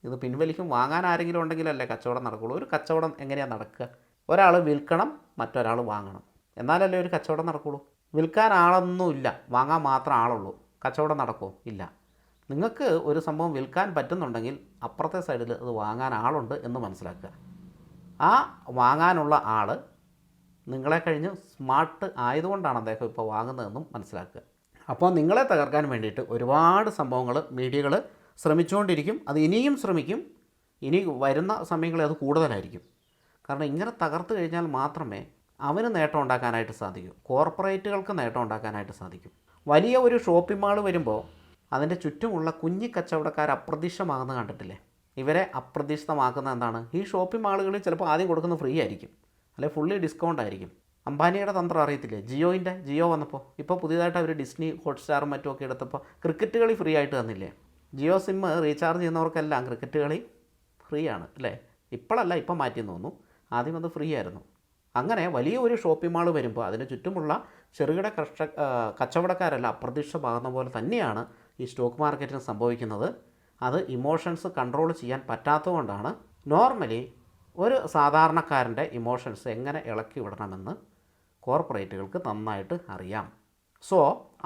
ഇത് പിൻവലിക്കും, വാങ്ങാൻ ആരെങ്കിലും ഉണ്ടെങ്കിലല്ലേ കച്ചവടം നടക്കുകയുള്ളൂ. ഒരു കച്ചവടം എങ്ങനെയാണ് നടക്കുക? ഒരാൾ വിൽക്കണം, മറ്റൊരാൾ വാങ്ങണം, എന്നാലല്ലേ ഒരു കച്ചവടം നടക്കുകയുള്ളൂ. വിൽക്കാൻ ആളൊന്നുമില്ല, വാങ്ങാൻ മാത്രം ആളുള്ളൂ, കച്ചവടം നടക്കുമോ? ഇല്ല. നിങ്ങൾക്ക് ഒരു സംഭവം വിൽക്കാൻ പറ്റുന്നുണ്ടെങ്കിൽ അപ്പുറത്തെ സൈഡിൽ അത് വാങ്ങാൻ ആളുണ്ട് എന്ന് മനസ്സിലാക്കുക. ആ വാങ്ങാനുള്ള ആൾ നിങ്ങളെ കഴിഞ്ഞ് സ്മാർട്ട് ആയതുകൊണ്ടാണ് അദ്ദേഹം ഇപ്പോൾ വാങ്ങുന്നതെന്നും മനസ്സിലാക്കുക. അപ്പോൾ നിങ്ങളെ തകർക്കാൻ വേണ്ടിയിട്ട് ഒരുപാട് സംഭവങ്ങൾ മീഡിയകൾ ശ്രമിച്ചുകൊണ്ടിരിക്കും, അത് ഇനിയും ശ്രമിക്കും, ഇനി വരുന്ന സമയങ്ങളിൽ അത് കൂടുതലായിരിക്കും. കാരണം ഇങ്ങനെ തകർത്ത് കഴിഞ്ഞാൽ മാത്രമേ അവന് നേട്ടം ഉണ്ടാക്കാനായിട്ട് സാധിക്കൂ, കോർപ്പറേറ്റുകൾക്ക് നേട്ടം ഉണ്ടാക്കാനായിട്ട് സാധിക്കും. വലിയ ഒരു ഷോപ്പിംഗ് മാൾ വരുമ്പോൾ അതിൻ്റെ ചുറ്റുമുള്ള കുഞ്ഞി കച്ചവടക്കാർ അപ്രതീക്ഷിതമാകുന്നത് കണ്ടിട്ടില്ലേ? ഇവരെ അപ്രതീക്ഷിതമാക്കുന്ന എന്താണ്? ഈ ഷോപ്പിംഗ് മാളുകളിൽ ചിലപ്പോൾ ആദ്യം കൊടുക്കുന്നത് ഫ്രീ ആയിരിക്കും, അല്ലെങ്കിൽ ഫുള്ളി ഡിസ്കൗണ്ട് ആയിരിക്കും. അംബാനിയുടെ തന്ത്രം അറിയത്തില്ലേ? ജിയോ വന്നപ്പോൾ, ഇപ്പോൾ പുതിയതായിട്ട് അവർ ഡിസ്നി ഹോട്ട്സ്റ്റാറും മറ്റുമൊക്കെ എടുത്തപ്പോൾ ക്രിക്കറ്റ് കളി ഫ്രീ ആയിട്ട് തന്നില്ലേ? ജിയോ സിം റീചാർജ് ചെയ്യുന്നവർക്കെല്ലാം ക്രിക്കറ്റ് കളി ഫ്രീ ആണ് അല്ലേ? ഇപ്പോഴല്ല, ഇപ്പം മാറ്റിയെന്ന് തോന്നുന്നു, ആദ്യം അത് ഫ്രീ ആയിരുന്നു. അങ്ങനെ വലിയ ഒരു ഷോപ്പിംഗ് മാൾ വരുമ്പോൾ അതിന് ചുറ്റുമുള്ള ചെറുകിട കച്ചവടക്കാരെല്ലാം അപ്രതീക്ഷിതമാകുന്ന പോലെ തന്നെയാണ് ഈ സ്റ്റോക്ക് മാർക്കറ്റിന് സംഭവിക്കുന്നത്. അത് ഇമോഷൻസ് കൺട്രോൾ ചെയ്യാൻ പറ്റാത്തതുകൊണ്ടാണ്. നോർമലി ഒരു സാധാരണക്കാരൻ്റെ ഇമോഷൻസ് എങ്ങനെ ഇളക്കി വിടണമെന്ന് കോർപ്പറേറ്റുകൾക്ക് നന്നായിട്ട് അറിയാം. So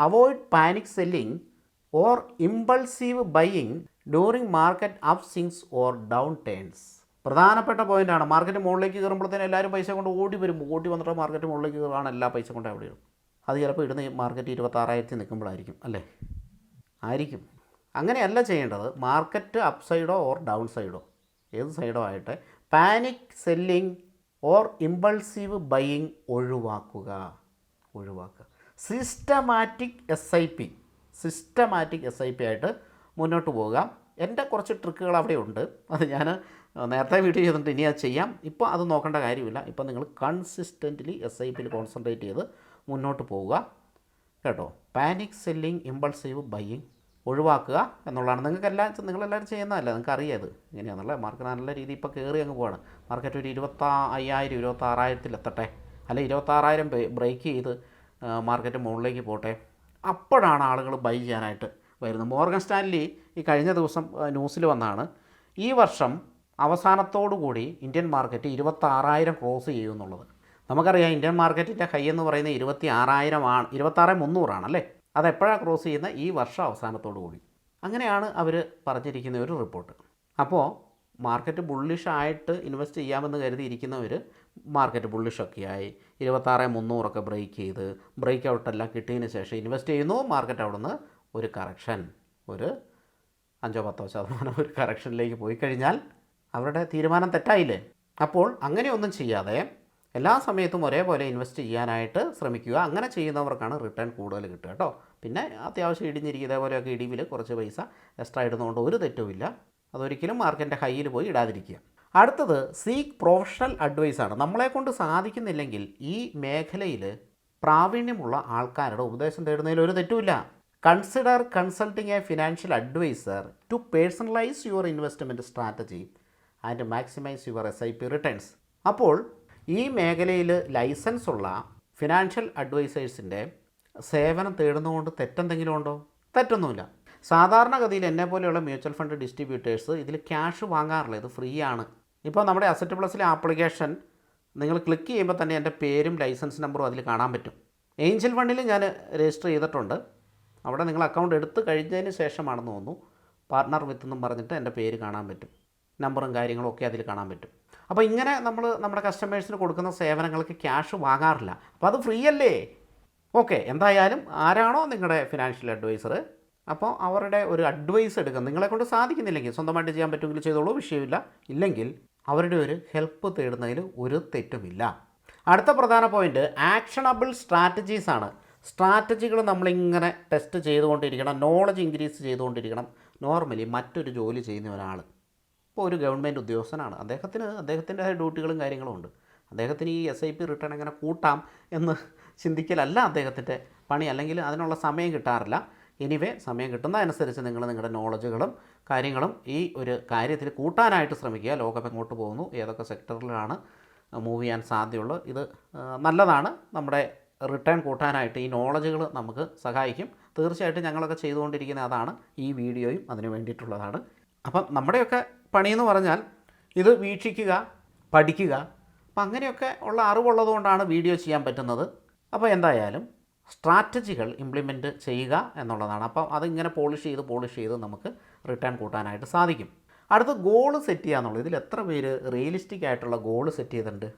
avoid panic selling or impulsive buying during market up swings or down turns. പ്രധാനപ്പെട്ട പോയിൻ്റാണ്. മാർക്കറ്റ് മുകളിലേക്ക് കയറുമ്പോഴത്തേനും എല്ലാവരും പൈസ കൊണ്ട് ഓടി വന്നിട്ട് മാർക്കറ്റ് മുകളിലേക്ക് കയറുകയാണ്, എല്ലാ പൈസ കൊണ്ട് അവിടെ ഇടും. അത് ചിലപ്പോൾ ഇടുന്ന മാർക്കറ്റ് 26,000 നിൽക്കുമ്പോഴായിരിക്കും അല്ലേ? ആയിരിക്കും. അങ്ങനെയല്ല ചെയ്യേണ്ടത്. മാർക്കറ്റ് അപ്പ് സൈഡോ ഓർ ഡൗൺ സൈഡോ, ഏത് സൈഡോ ആയിട്ട് panic selling or impulsive buying ഒഴിവാക്കുക. സിസ്റ്റമാറ്റിക് SIP ആയിട്ട് മുന്നോട്ട് പോവുക. എൻ്റെ കുറച്ച് ട്രിക്കുകൾ അവിടെ ഉണ്ട്, അത് ഞാൻ നേരത്തെ വീഡിയോ ചെയ്തിട്ട് ഇനി അത് ചെയ്യാം. ഇപ്പോൾ അത് നോക്കേണ്ട കാര്യമില്ല. ഇപ്പോൾ നിങ്ങൾ കൺസിസ്റ്റൻ്റ്ലി SIPയിൽ കോൺസെൻട്രേറ്റ് ചെയ്ത് മുന്നോട്ട് പോവുക കേട്ടോ. പാനിക് സെല്ലിംഗ്, ഇമ്പൾസീവ് ബൈയിങ് ഒഴിവാക്കുക എന്നുള്ളതാണ്. നിങ്ങളെല്ലാവരും ചെയ്യുന്നതല്ല, നിങ്ങൾക്ക് അറിയാം ഇത് എങ്ങനെയാണെന്നുള്ള. മാർക്കറ്റ് നല്ല രീതിയിൽ ഇപ്പോൾ കയറി അങ്ങ് പോവാണ്. മാർക്കറ്റ് ഒരു 25,000 26,000 എത്തട്ടെ, അല്ലെങ്കിൽ 26,000 ബ്രേക്ക് ചെയ്ത് മാർക്കറ്റ് മുകളിലേക്ക് പോട്ടെ, അപ്പോഴാണ് ആളുകൾ ബൈ ചെയ്യാനായിട്ട് വരുന്നത്. മോർഗൻ സ്റ്റാൻലി ഈ കഴിഞ്ഞ ദിവസം ന്യൂസിൽ വന്നാണ്, ഈ വർഷം അവസാനത്തോടു കൂടി ഇന്ത്യൻ മാർക്കറ്റ് 26,000 ക്രോസ് ചെയ്യുമെന്നുള്ളത്. നമുക്കറിയാം ഇന്ത്യൻ മാർക്കറ്റിൻ്റെ ഹൈ എന്ന് പറയുന്നത് 26,000 26,300 അല്ലേ? അതെപ്പോഴാണ് ക്രോസ് ചെയ്യുന്നത്? ഈ വർഷം അവസാനത്തോടു കൂടി. അങ്ങനെയാണ് അവർ പറഞ്ഞിരിക്കുന്ന ഒരു റിപ്പോർട്ട്. അപ്പോൾ മാർക്കറ്റ് ബുള്ളിഷായിട്ട് ഇൻവെസ്റ്റ് ചെയ്യാമെന്ന് കരുതിയിരിക്കുന്നവർ മാർക്കറ്റ് ബുള്ളിഷൊക്കെയായി 26,300 ബ്രേക്ക് ചെയ്ത് ബ്രേക്ക് ഔട്ടെല്ലാം കിട്ടിയതിന് ശേഷം ഇൻവെസ്റ്റ് ചെയ്യുന്നു. മാർക്കറ്റ് അവിടെ നിന്ന് ഒരു കറക്ഷൻ, ഒരു 5-10% ഒരു കറക്ഷനിലേക്ക് പോയി കഴിഞ്ഞാൽ അവരുടെ തീരുമാനം തെറ്റായില്ലേ? അപ്പോൾ അങ്ങനെയൊന്നും ചെയ്യാതെ എല്ലാ സമയത്തും ഒരേപോലെ ഇൻവെസ്റ്റ് ചെയ്യാനായിട്ട് ശ്രമിക്കുക. അങ്ങനെ ചെയ്യുന്നവർക്കാണ് റിട്ടേൺ കൂടുതൽ കിട്ടുക കേട്ടോ. പിന്നെ അത്യാവശ്യം ഇടിഞ്ഞിരിക്കും, ഇതേപോലെയൊക്കെ ഇടിവിൽ കുറച്ച് പൈസ എക്സ്ട്രാ ഇടുന്നതുകൊണ്ട് ഒരു തെറ്റുമില്ല. അതൊരിക്കലും മാർക്കറ്റിൻ്റെ ഹൈയിൽ പോയി ഇടാതിരിക്കുക. അടുത്തത് സീക്ക് പ്രൊഫഷണൽ അഡ്വൈസാണ്. നമ്മളെക്കൊണ്ട് സാധിക്കുന്നില്ലെങ്കിൽ ഈ മേഖലയിൽ പ്രാവീണ്യമുള്ള ആൾക്കാരുടെ ഉപദേശം തേടുന്നതിൽ ഒരു തെറ്റുമില്ല. Consider consulting a financial advisor to personalise your investment strategy and maximise your SIP returns. അപ്പോൾ ഈ മേഖലയിൽ ലൈസൻസ് ഉള്ള ഫിനാൻഷ്യൽ അഡ്വൈസേഴ്സിൻ്റെ സേവനം തേടുന്നതുകൊണ്ട് തെറ്റെന്തെങ്കിലും ഉണ്ടോ? തെറ്റൊന്നുമില്ല. സാധാരണഗതിയിൽ എന്നെ പോലെയുള്ള മ്യൂച്വൽ ഫണ്ട് ഡിസ്ട്രിബ്യൂട്ടേഴ്സ് ഇതിൽ ക്യാഷ് വാങ്ങാറില്ല, ഇത് ഫ്രീ ആണ്. ഇപ്പോൾ നമ്മുടെ അസറ്റ് പ്ലസിലെ ആപ്ലിക്കേഷൻ നിങ്ങൾ ക്ലിക്ക് ചെയ്യുമ്പോൾ തന്നെ എൻ്റെ പേരും ലൈസൻസ് നമ്പറും അതിൽ കാണാൻ പറ്റും. ഏഞ്ചൽ ഫണ്ടിൽ ഞാൻ രജിസ്റ്റർ ചെയ്തിട്ടുണ്ട്. അവിടെ നിങ്ങൾ അക്കൗണ്ട് എടുത്ത് കഴിഞ്ഞതിന് ശേഷമാണെന്ന് തോന്നുന്നു പാർട്ണർ വിത്ത് എന്നും പറഞ്ഞിട്ട് എൻ്റെ പേര് കാണാൻ പറ്റും, നമ്പറും കാര്യങ്ങളും ഒക്കെ അതിൽ കാണാൻ പറ്റും. അപ്പോൾ ഇങ്ങനെ നമ്മൾ നമ്മുടെ കസ്റ്റമേഴ്സിന് കൊടുക്കുന്ന സേവനങ്ങൾക്ക് ക്യാഷ് വാങ്ങാറില്ല. അപ്പോൾ അത് ഫ്രീ അല്ലേ? ഓക്കെ, എന്തായാലും ആരാണോ നിങ്ങളുടെ ഫിനാൻഷ്യൽ അഡ്വൈസർ, അപ്പോൾ അവരുടെ ഒരു അഡ്വൈസ് എടുക്കുക. നിങ്ങളെക്കൊണ്ട് സാധിക്കുന്നില്ലെങ്കിൽ സ്വന്തമായിട്ട് ചെയ്യാൻ പറ്റുമെങ്കിൽ ചെയ്തോളൂ, വിഷയമില്ല. ഇല്ലെങ്കിൽ അവരുടെ ഒരു ഹെൽപ്പ് തേടുന്നതിൽ ഒരു തെറ്റുമില്ല. അടുത്ത പ്രധാന പോയിൻ്റ് ആക്ഷണബിൾ സ്ട്രാറ്റജീസ് ആണ്. സ്ട്രാറ്റജികൾ നമ്മളിങ്ങനെ ടെസ്റ്റ് ചെയ്തുകൊണ്ടിരിക്കണം, നോളജ് ഇൻക്രീസ് ചെയ്തുകൊണ്ടിരിക്കണം. നോർമലി മറ്റൊരു ജോലി ചെയ്യുന്ന ഒരാൾ, ഇപ്പോൾ ഒരു ഗവൺമെൻറ് ഉദ്യോഗസ്ഥനാണ്, അദ്ദേഹത്തിൻ്റെ ഡ്യൂട്ടികളും കാര്യങ്ങളും ഉണ്ട്. അദ്ദേഹത്തിന് ഈ SIP റിട്ടേൺ എങ്ങനെ കൂട്ടാം എന്ന് ചിന്തിക്കലല്ല അദ്ദേഹത്തിൻ്റെ പണി, അല്ലെങ്കിൽ അതിനുള്ള സമയം കിട്ടാറില്ല. എനിവേ, സമയം കിട്ടുന്നതനുസരിച്ച് നിങ്ങൾ നിങ്ങളുടെ നോളജുകളും കാര്യങ്ങളും ഈ ഒരു കാര്യത്തിൽ കൂട്ടാനായിട്ട് ശ്രമിക്കുക. ലോകം എങ്ങോട്ട് പോകുന്നു, ഏതൊക്കെ സെക്ടറിലാണ് മൂവ് ചെയ്യാൻ സാധ്യതയുള്ളൂ, ഇത് നല്ലതാണ്. നമ്മുടെ റിട്ടേൺ കൂട്ടാനായിട്ട് ഈ നോളജുകൾ നമുക്ക് സഹായിക്കും. തീർച്ചയായിട്ടും ഞങ്ങളൊക്കെ ചെയ്തുകൊണ്ടിരിക്കുന്ന അതാണ്. ഈ വീഡിയോയും അതിന് വേണ്ടിയിട്ടുള്ളതാണ്. അപ്പം നമ്മുടെയൊക്കെ പണിയെന്ന് പറഞ്ഞാൽ ഇത് വീക്ഷിക്കുക, പഠിക്കുക. അപ്പം അങ്ങനെയൊക്കെ ഉള്ള അറിവുള്ളതുകൊണ്ടാണ് വീഡിയോ ചെയ്യാൻ പറ്റുന്നത്. അപ്പോൾ എന്തായാലും സ്ട്രാറ്റജികൾ ഇംപ്ലിമെൻറ്റ് ചെയ്യുക എന്നുള്ളതാണ്. അപ്പം അതിങ്ങനെ പോളിഷ് ചെയ്ത് നമുക്ക് റിട്ടേൺ കൂട്ടാനായിട്ട് സാധിക്കും. അടുത്ത ഗോൾ സെറ്റ് ചെയ്യുക എന്നുള്ളത്. ഇതിൽ എത്ര പേര് റിയലിസ്റ്റിക് ആയിട്ടുള്ള ഗോൾ സെറ്റ് ചെയ്തിട്ടുണ്ട്?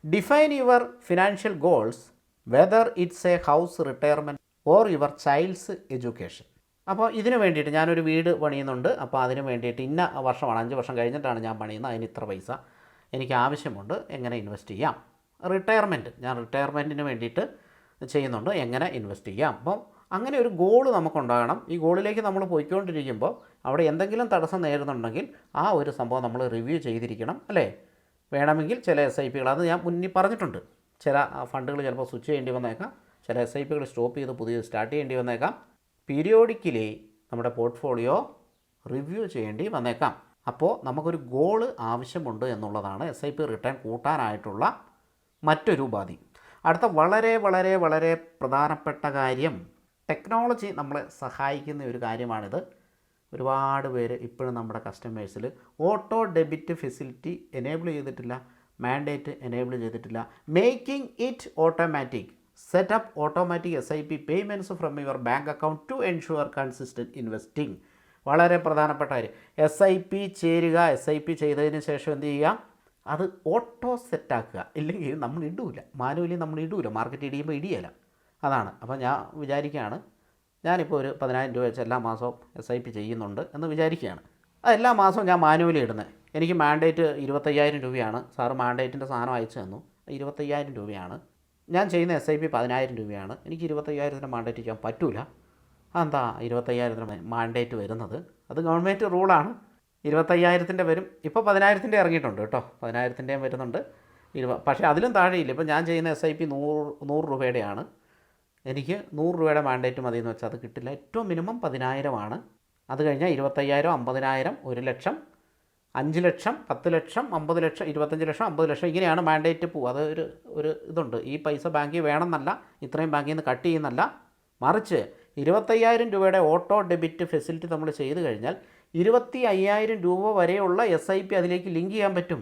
Define your financial goals whether it's A house retirement or your child's education. അപ്പോൾ ഇതിന് വേണ്ടിയിട്ട് ഞാനൊരു വീട് പണിയുന്നുണ്ട്. അപ്പോൾ അതിന് വേണ്ടിയിട്ട് ഇന്ന വർഷമാണ്, 5 വർഷം കഴിഞ്ഞിട്ടാണ് ഞാൻ പണിയുന്നത്, അതിന് ഇത്ര പൈസ എനിക്ക് ആവശ്യമുണ്ട്, എങ്ങനെ ഇൻവെസ്റ്റ് ചെയ്യാം? ഞാൻ റിട്ടയർമെൻറ്റിന് വേണ്ടിയിട്ട് ചെയ്യുന്നുണ്ട്, എങ്ങനെ ഇൻവെസ്റ്റ് ചെയ്യാം? അപ്പം അങ്ങനെ ഒരു ഗോൾ നമുക്കുണ്ടാകണം. ഈ ഗോളിലേക്ക് നമ്മൾ പോയിക്കൊണ്ടിരിക്കുമ്പോൾ അവിടെ എന്തെങ്കിലും തടസ്സം നേരിടുന്നുണ്ടെങ്കിൽ ആ ഒരു സംഭവം നമ്മൾ റിവ്യൂ ചെയ്തിരിക്കണം, അല്ലേ? വേണമെങ്കിൽ ചില SIPകൾ, അത് ഞാൻ മുന്നിൽ പറഞ്ഞിട്ടുണ്ട്, ചില ഫണ്ടുകൾ ചിലപ്പോൾ സ്വിച്ച് ചെയ്യേണ്ടി വന്നേക്കാം, ചില SIPകൾ സ്റ്റോപ്പ് ചെയ്ത് പുതിയത് സ്റ്റാർട്ട് ചെയ്യേണ്ടി വന്നേക്കാം. പീരിയോഡിക്കലി നമ്മുടെ പോർട്ട്ഫോളിയോ റിവ്യൂ ചെയ്യേണ്ടി വന്നേക്കാം. അപ്പോൾ നമുക്കൊരു ഗോള് ആവശ്യമുണ്ട് എന്നുള്ളതാണ് SIP റിട്ടേൺ കൂട്ടാനായിട്ടുള്ള മറ്റൊരു ഉപാധി. അടുത്ത വളരെ വളരെ വളരെ പ്രധാനപ്പെട്ട കാര്യം, ടെക്നോളജി നമ്മളെ സഹായിക്കുന്ന ഒരു കാര്യമാണിത്. ഒരുപാട് പേര് ഇപ്പോഴും നമ്മുടെ കസ്റ്റമേഴ്സിൽ ഓട്ടോ ഡെബിറ്റ് ഫെസിലിറ്റി എനേബിൾ ചെയ്തിട്ടില്ല, മാൻഡേറ്റ് എനേബിൾ ചെയ്തിട്ടില്ല. Making it automatic, set up automatic SIP payments from your bank account to ensure consistent investing. വളരെ പ്രധാനപ്പെട്ട കാര്യം. SIP ചേരുക, SIP ചെയ്തതിന് ശേഷം എന്ത് ചെയ്യുക? അത് ഓട്ടോ സെറ്റാക്കുക. ഇല്ലെങ്കിൽ നമ്മൾ ഇടൂല, മാനുവലി നമ്മൾ ഇടൂല, മാർക്കറ്റ് ഇടിയുമ്പോൾ ഇടിയല്ല. അതാണ്. അപ്പോൾ ഞാൻ വിചാരിക്കുകയാണ്, ഞാനിപ്പോൾ ഒരു 10,000 രൂപ വെച്ച് എല്ലാ മാസവും SIP ചെയ്യുന്നുണ്ട് എന്ന് വിചാരിക്കുകയാണ്. അത് എല്ലാ മാസവും ഞാൻ മാനുവലി ഇടുന്നത്. എനിക്ക് മാൻഡേറ്റ് 25,000 രൂപയാണ്. സാറ് മാൻഡേറ്റിൻ്റെ സാധനം അയച്ചു തന്നു, 25,000 രൂപയാണ്. ഞാൻ ചെയ്യുന്ന SIP 10,000 രൂപയാണ്. എനിക്ക് 25,000 മാൻഡേറ്റ് ചെയ്യാൻ പറ്റൂല. അതെന്താ 25,000 മാൻഡേറ്റ് വരുന്നത്? അത് ഗവൺമെൻറ് റൂളാണ്. 25,000 വരും. ഇപ്പോൾ 10,000 ഇറങ്ങിയിട്ടുണ്ട് കേട്ടോ, 10,000 വരുന്നുണ്ട്. പക്ഷേ അതിലും താഴെയില്ല. ഇപ്പോൾ ഞാൻ ചെയ്യുന്ന SIP 100 രൂപയുടെയാണ്. എനിക്ക് 100 രൂപയുടെ മാൻഡേറ്റ് മതി എന്ന് വെച്ചാൽ അത് കിട്ടില്ല. ഏറ്റവും മിനിമം 10,000 അത് കഴിഞ്ഞാൽ 25,000, 50,000, 1 ലക്ഷം, 5 ലക്ഷം, 10 ലക്ഷം, 50 ലക്ഷം, 25 ലക്ഷം, 50 ലക്ഷം, ഇങ്ങനെയാണ് മാൻഡേറ്റ് പോകുക. അത് ഒരു ഇതുണ്ട്. ഈ പൈസ ബാങ്കിൽ വേണമെന്നല്ല, ഇത്രയും ബാങ്കിൽ നിന്ന് കട്ട് ചെയ്യുന്നല്ല, മറിച്ച് 25,000 രൂപയുടെ ഓട്ടോ ഡെബിറ്റ് ഫെസിലിറ്റി നമ്മൾ ചെയ്ത് കഴിഞ്ഞാൽ 25,000 രൂപ വരെയുള്ള SIP അതിലേക്ക് ലിങ്ക് ചെയ്യാൻ പറ്റും.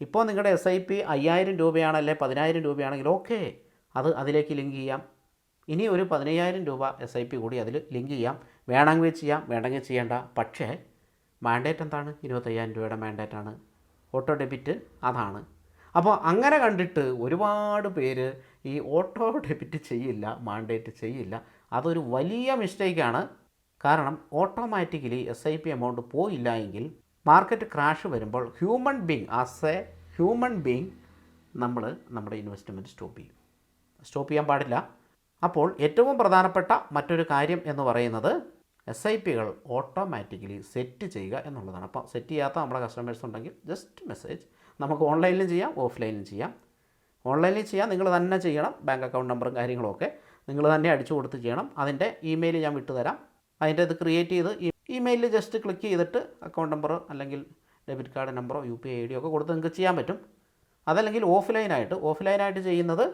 ഇപ്പോൾ നിങ്ങളുടെ SIP 5,000 രൂപയാണല്ലേ, 10,000 രൂപയാണെങ്കിൽ ഓക്കെ, അത് അതിലേക്ക് ലിങ്ക് ചെയ്യാം. ഇനി ഒരു 15,000 രൂപ SIP കൂടി അതിൽ ലിങ്ക് ചെയ്യാം. വേണമെങ്കിൽ ചെയ്യാം, വേണമെങ്കിൽ ചെയ്യേണ്ട. പക്ഷേ മാൻഡേറ്റ് എന്താണ്? 25,000 രൂപയുടെ മാൻഡേറ്റാണ്, ഓട്ടോ ഡെബിറ്റ് അതാണ്. അപ്പോൾ അങ്ങനെ കണ്ടിട്ട് ഒരുപാട് പേര് ഈ ഓട്ടോ ഡെബിറ്റ് ചെയ്യില്ല, മാൻഡേറ്റ് ചെയ്യില്ല. അതൊരു വലിയ മിസ്റ്റേക്കാണ്. കാരണം ഓട്ടോമാറ്റിക്കലി SIP എമൗണ്ട് പോയില്ല എങ്കിൽ മാർക്കറ്റ് ക്രാഷ് വരുമ്പോൾ ആസ് എ ഹ്യൂമൻ ബീങ് നമ്മൾ നമ്മുടെ ഇൻവെസ്റ്റ്മെൻറ്റ് സ്റ്റോപ്പ് ചെയ്യാൻ പാടില്ല. അപ്പോൾ ഏറ്റവും പ്രധാനപ്പെട്ട മറ്റൊരു കാര്യം എന്ന് പറയുന്നത് SIPകൾ ഓട്ടോമാറ്റിക്കലി സെറ്റ് ചെയ്യുക എന്നുള്ളതാണ്. അപ്പോൾ സെറ്റ് ചെയ്യാത്ത നമ്മുടെ കസ്റ്റമേഴ്സ് ഉണ്ടെങ്കിൽ ജസ്റ്റ് മെസ്സേജ്. നമുക്ക് ഓൺലൈനിലും ചെയ്യാം, ഓഫ്ലൈനിലും ചെയ്യാം. ഓൺലൈനിൽ ചെയ്യാം, നിങ്ങൾ തന്നെ ചെയ്യണം. ബാങ്ക് അക്കൗണ്ട് നമ്പറും കാര്യങ്ങളൊക്കെ നിങ്ങൾ തന്നെ അടിച്ചു കൊടുത്ത് ചെയ്യണം. അതിൻ്റെ ഇമെയിൽ ഞാൻ വിട്ടുതരാം. അതിൻ്റെ ഇത് ക്രിയേറ്റ് ചെയ്ത് ഇമെയിലിൽ ജസ്റ്റ് ക്ലിക്ക് ചെയ്തിട്ട് അക്കൗണ്ട് നമ്പറോ അല്ലെങ്കിൽ ഡെബിറ്റ് കാർഡ് നമ്പറോ UPI ID ഒക്കെ കൊടുത്ത് നിങ്ങൾക്ക് ചെയ്യാൻ പറ്റും. അതല്ലെങ്കിൽ ഓഫ്ലൈനായിട്ട് ചെയ്യുന്നത്,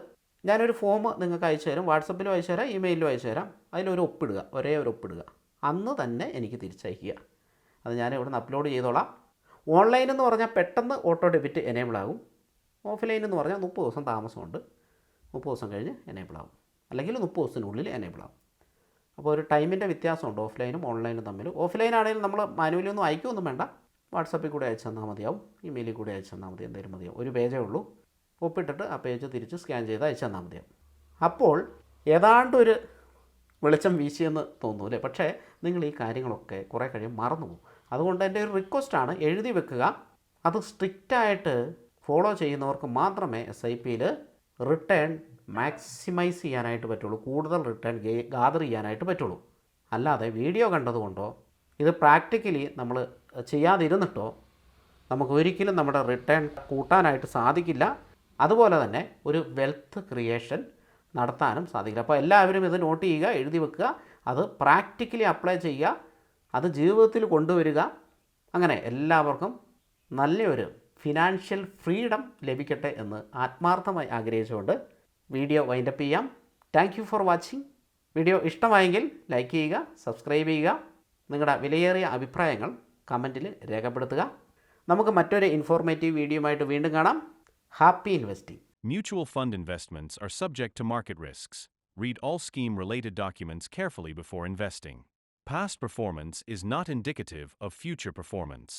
ഞാനൊരു ഫോം നിങ്ങൾക്ക് അയച്ചു തരും. വാട്സപ്പിലും അയച്ചു തരാം, ഇമെയിലും അയച്ചു തരാം. അതിലൊരു ഒപ്പിടുക, ഒരേ ഒരു ഒപ്പിടുക. അന്ന് തന്നെ എനിക്ക് തിരിച്ചയക്കുക. അത് ഞാൻ ഇവിടെ നിന്ന് അപ്ലോഡ് ചെയ്തോളാം. ഓൺലൈൻ എന്ന് പറഞ്ഞാൽ പെട്ടെന്ന് ഓട്ടോ ഡെബിറ്റ് എനേബിൾ ആകും. ഓഫ്ലൈൻ എന്ന് പറഞ്ഞാൽ 30 ദിവസം താമസമുണ്ട്. 30 ദിവസം കഴിഞ്ഞ് എനേബിൾ ആകും, അല്ലെങ്കിൽ 30 ദിവസത്തിനുള്ളിൽ എനേബിൾ ആകും. അപ്പോൾ ഒരു ടൈമിൻ്റെ വ്യത്യാസമുണ്ട് ഓഫ്ലൈനും ഓൺലൈനും തമ്മിൽ. ഓഫ്ലൈൻ ആണെങ്കിൽ നമ്മൾ മാനുവലി ഒന്നും അയക്കുകയൊന്നും വേണ്ട. വാട്സപ്പിൽ കൂടെ അയച്ചു തന്നാൽ മതിയാവും, ഇമെയിലിൽ കൂടെ അയച്ചു തന്നാൽ മതി, എന്തായാലും മതിയാവും. ഒരു പേജേ ഉള്ളൂ. ഒപ്പിട്ടിട്ട് ആ പേജ് തിരിച്ച് സ്കാൻ ചെയ്ത് അയച്ചു തന്നാൽ മതിയാവും. അപ്പോൾ ഏതാണ്ടൊരു വെളിച്ചം വീശിയെന്ന് തോന്നുന്നു അല്ലേ? പക്ഷേ നിങ്ങൾ ഈ കാര്യങ്ങളൊക്കെ കുറേ കഴിയും മറന്നു പോകും. അതുകൊണ്ട് എൻ്റെ ഒരു റിക്വസ്റ്റാണ്, എഴുതി വെക്കുക. അത് സ്ട്രിക്റ്റായിട്ട് ഫോളോ ചെയ്യുന്നവർക്ക് മാത്രമേ SIPയിൽ റിട്ടേൺ മാക്സിമൈസ് ചെയ്യാനായിട്ട് പറ്റുള്ളൂ, കൂടുതൽ റിട്ടേൺ ഗാദർ ചെയ്യാനായിട്ട് പറ്റുള്ളൂ. അല്ലാതെ വീഡിയോ കണ്ടതുകൊണ്ടോ ഇത് പ്രാക്ടിക്കലി നമ്മൾ ചെയ്യാതിരുന്നിട്ടോ നമുക്ക് ഒരിക്കലും നമ്മുടെ റിട്ടേൺ കൂട്ടാനായിട്ട് സാധിക്കില്ല. അതുപോലെ തന്നെ ഒരു വെൽത്ത് ക്രിയേഷൻ നടത്താനും സാധിക്കില്ല. അപ്പോൾ എല്ലാവരും ഇത് നോട്ട് ചെയ്യുക, എഴുതി വെക്കുക, അത് പ്രാക്ടിക്കലി അപ്ലൈ ചെയ്യുക, അത് ജീവിതത്തിൽ കൊണ്ടുവരിക. അങ്ങനെ എല്ലാവർക്കും നല്ലൊരു ഫിനാൻഷ്യൽ ഫ്രീഡം ലഭിക്കട്ടെ എന്ന് ആത്മാർത്ഥമായി ആഗ്രഹിച്ചുകൊണ്ട് വീഡിയോ വൈൻഡപ്പ് ചെയ്യാം. Thank you for watching. Video ഇഷ്ടമായെങ്കിൽ ലൈക്ക് ചെയ്യുക, സബ്സ്ക്രൈബ് ചെയ്യുക. നിങ്ങളുടെ വിലയേറിയ അഭിപ്രായങ്ങൾ കമൻറ്റിൽ രേഖപ്പെടുത്തുക. നമുക്ക് മറ്റൊരു ഇൻഫോർമേറ്റീവ് വീഡിയോയുമായിട്ട് വീണ്ടും കാണാം. Happy investing. Mutual fund investments are subject to market risks. Read all scheme-related documents carefully before investing. Past performance is not indicative of future performance.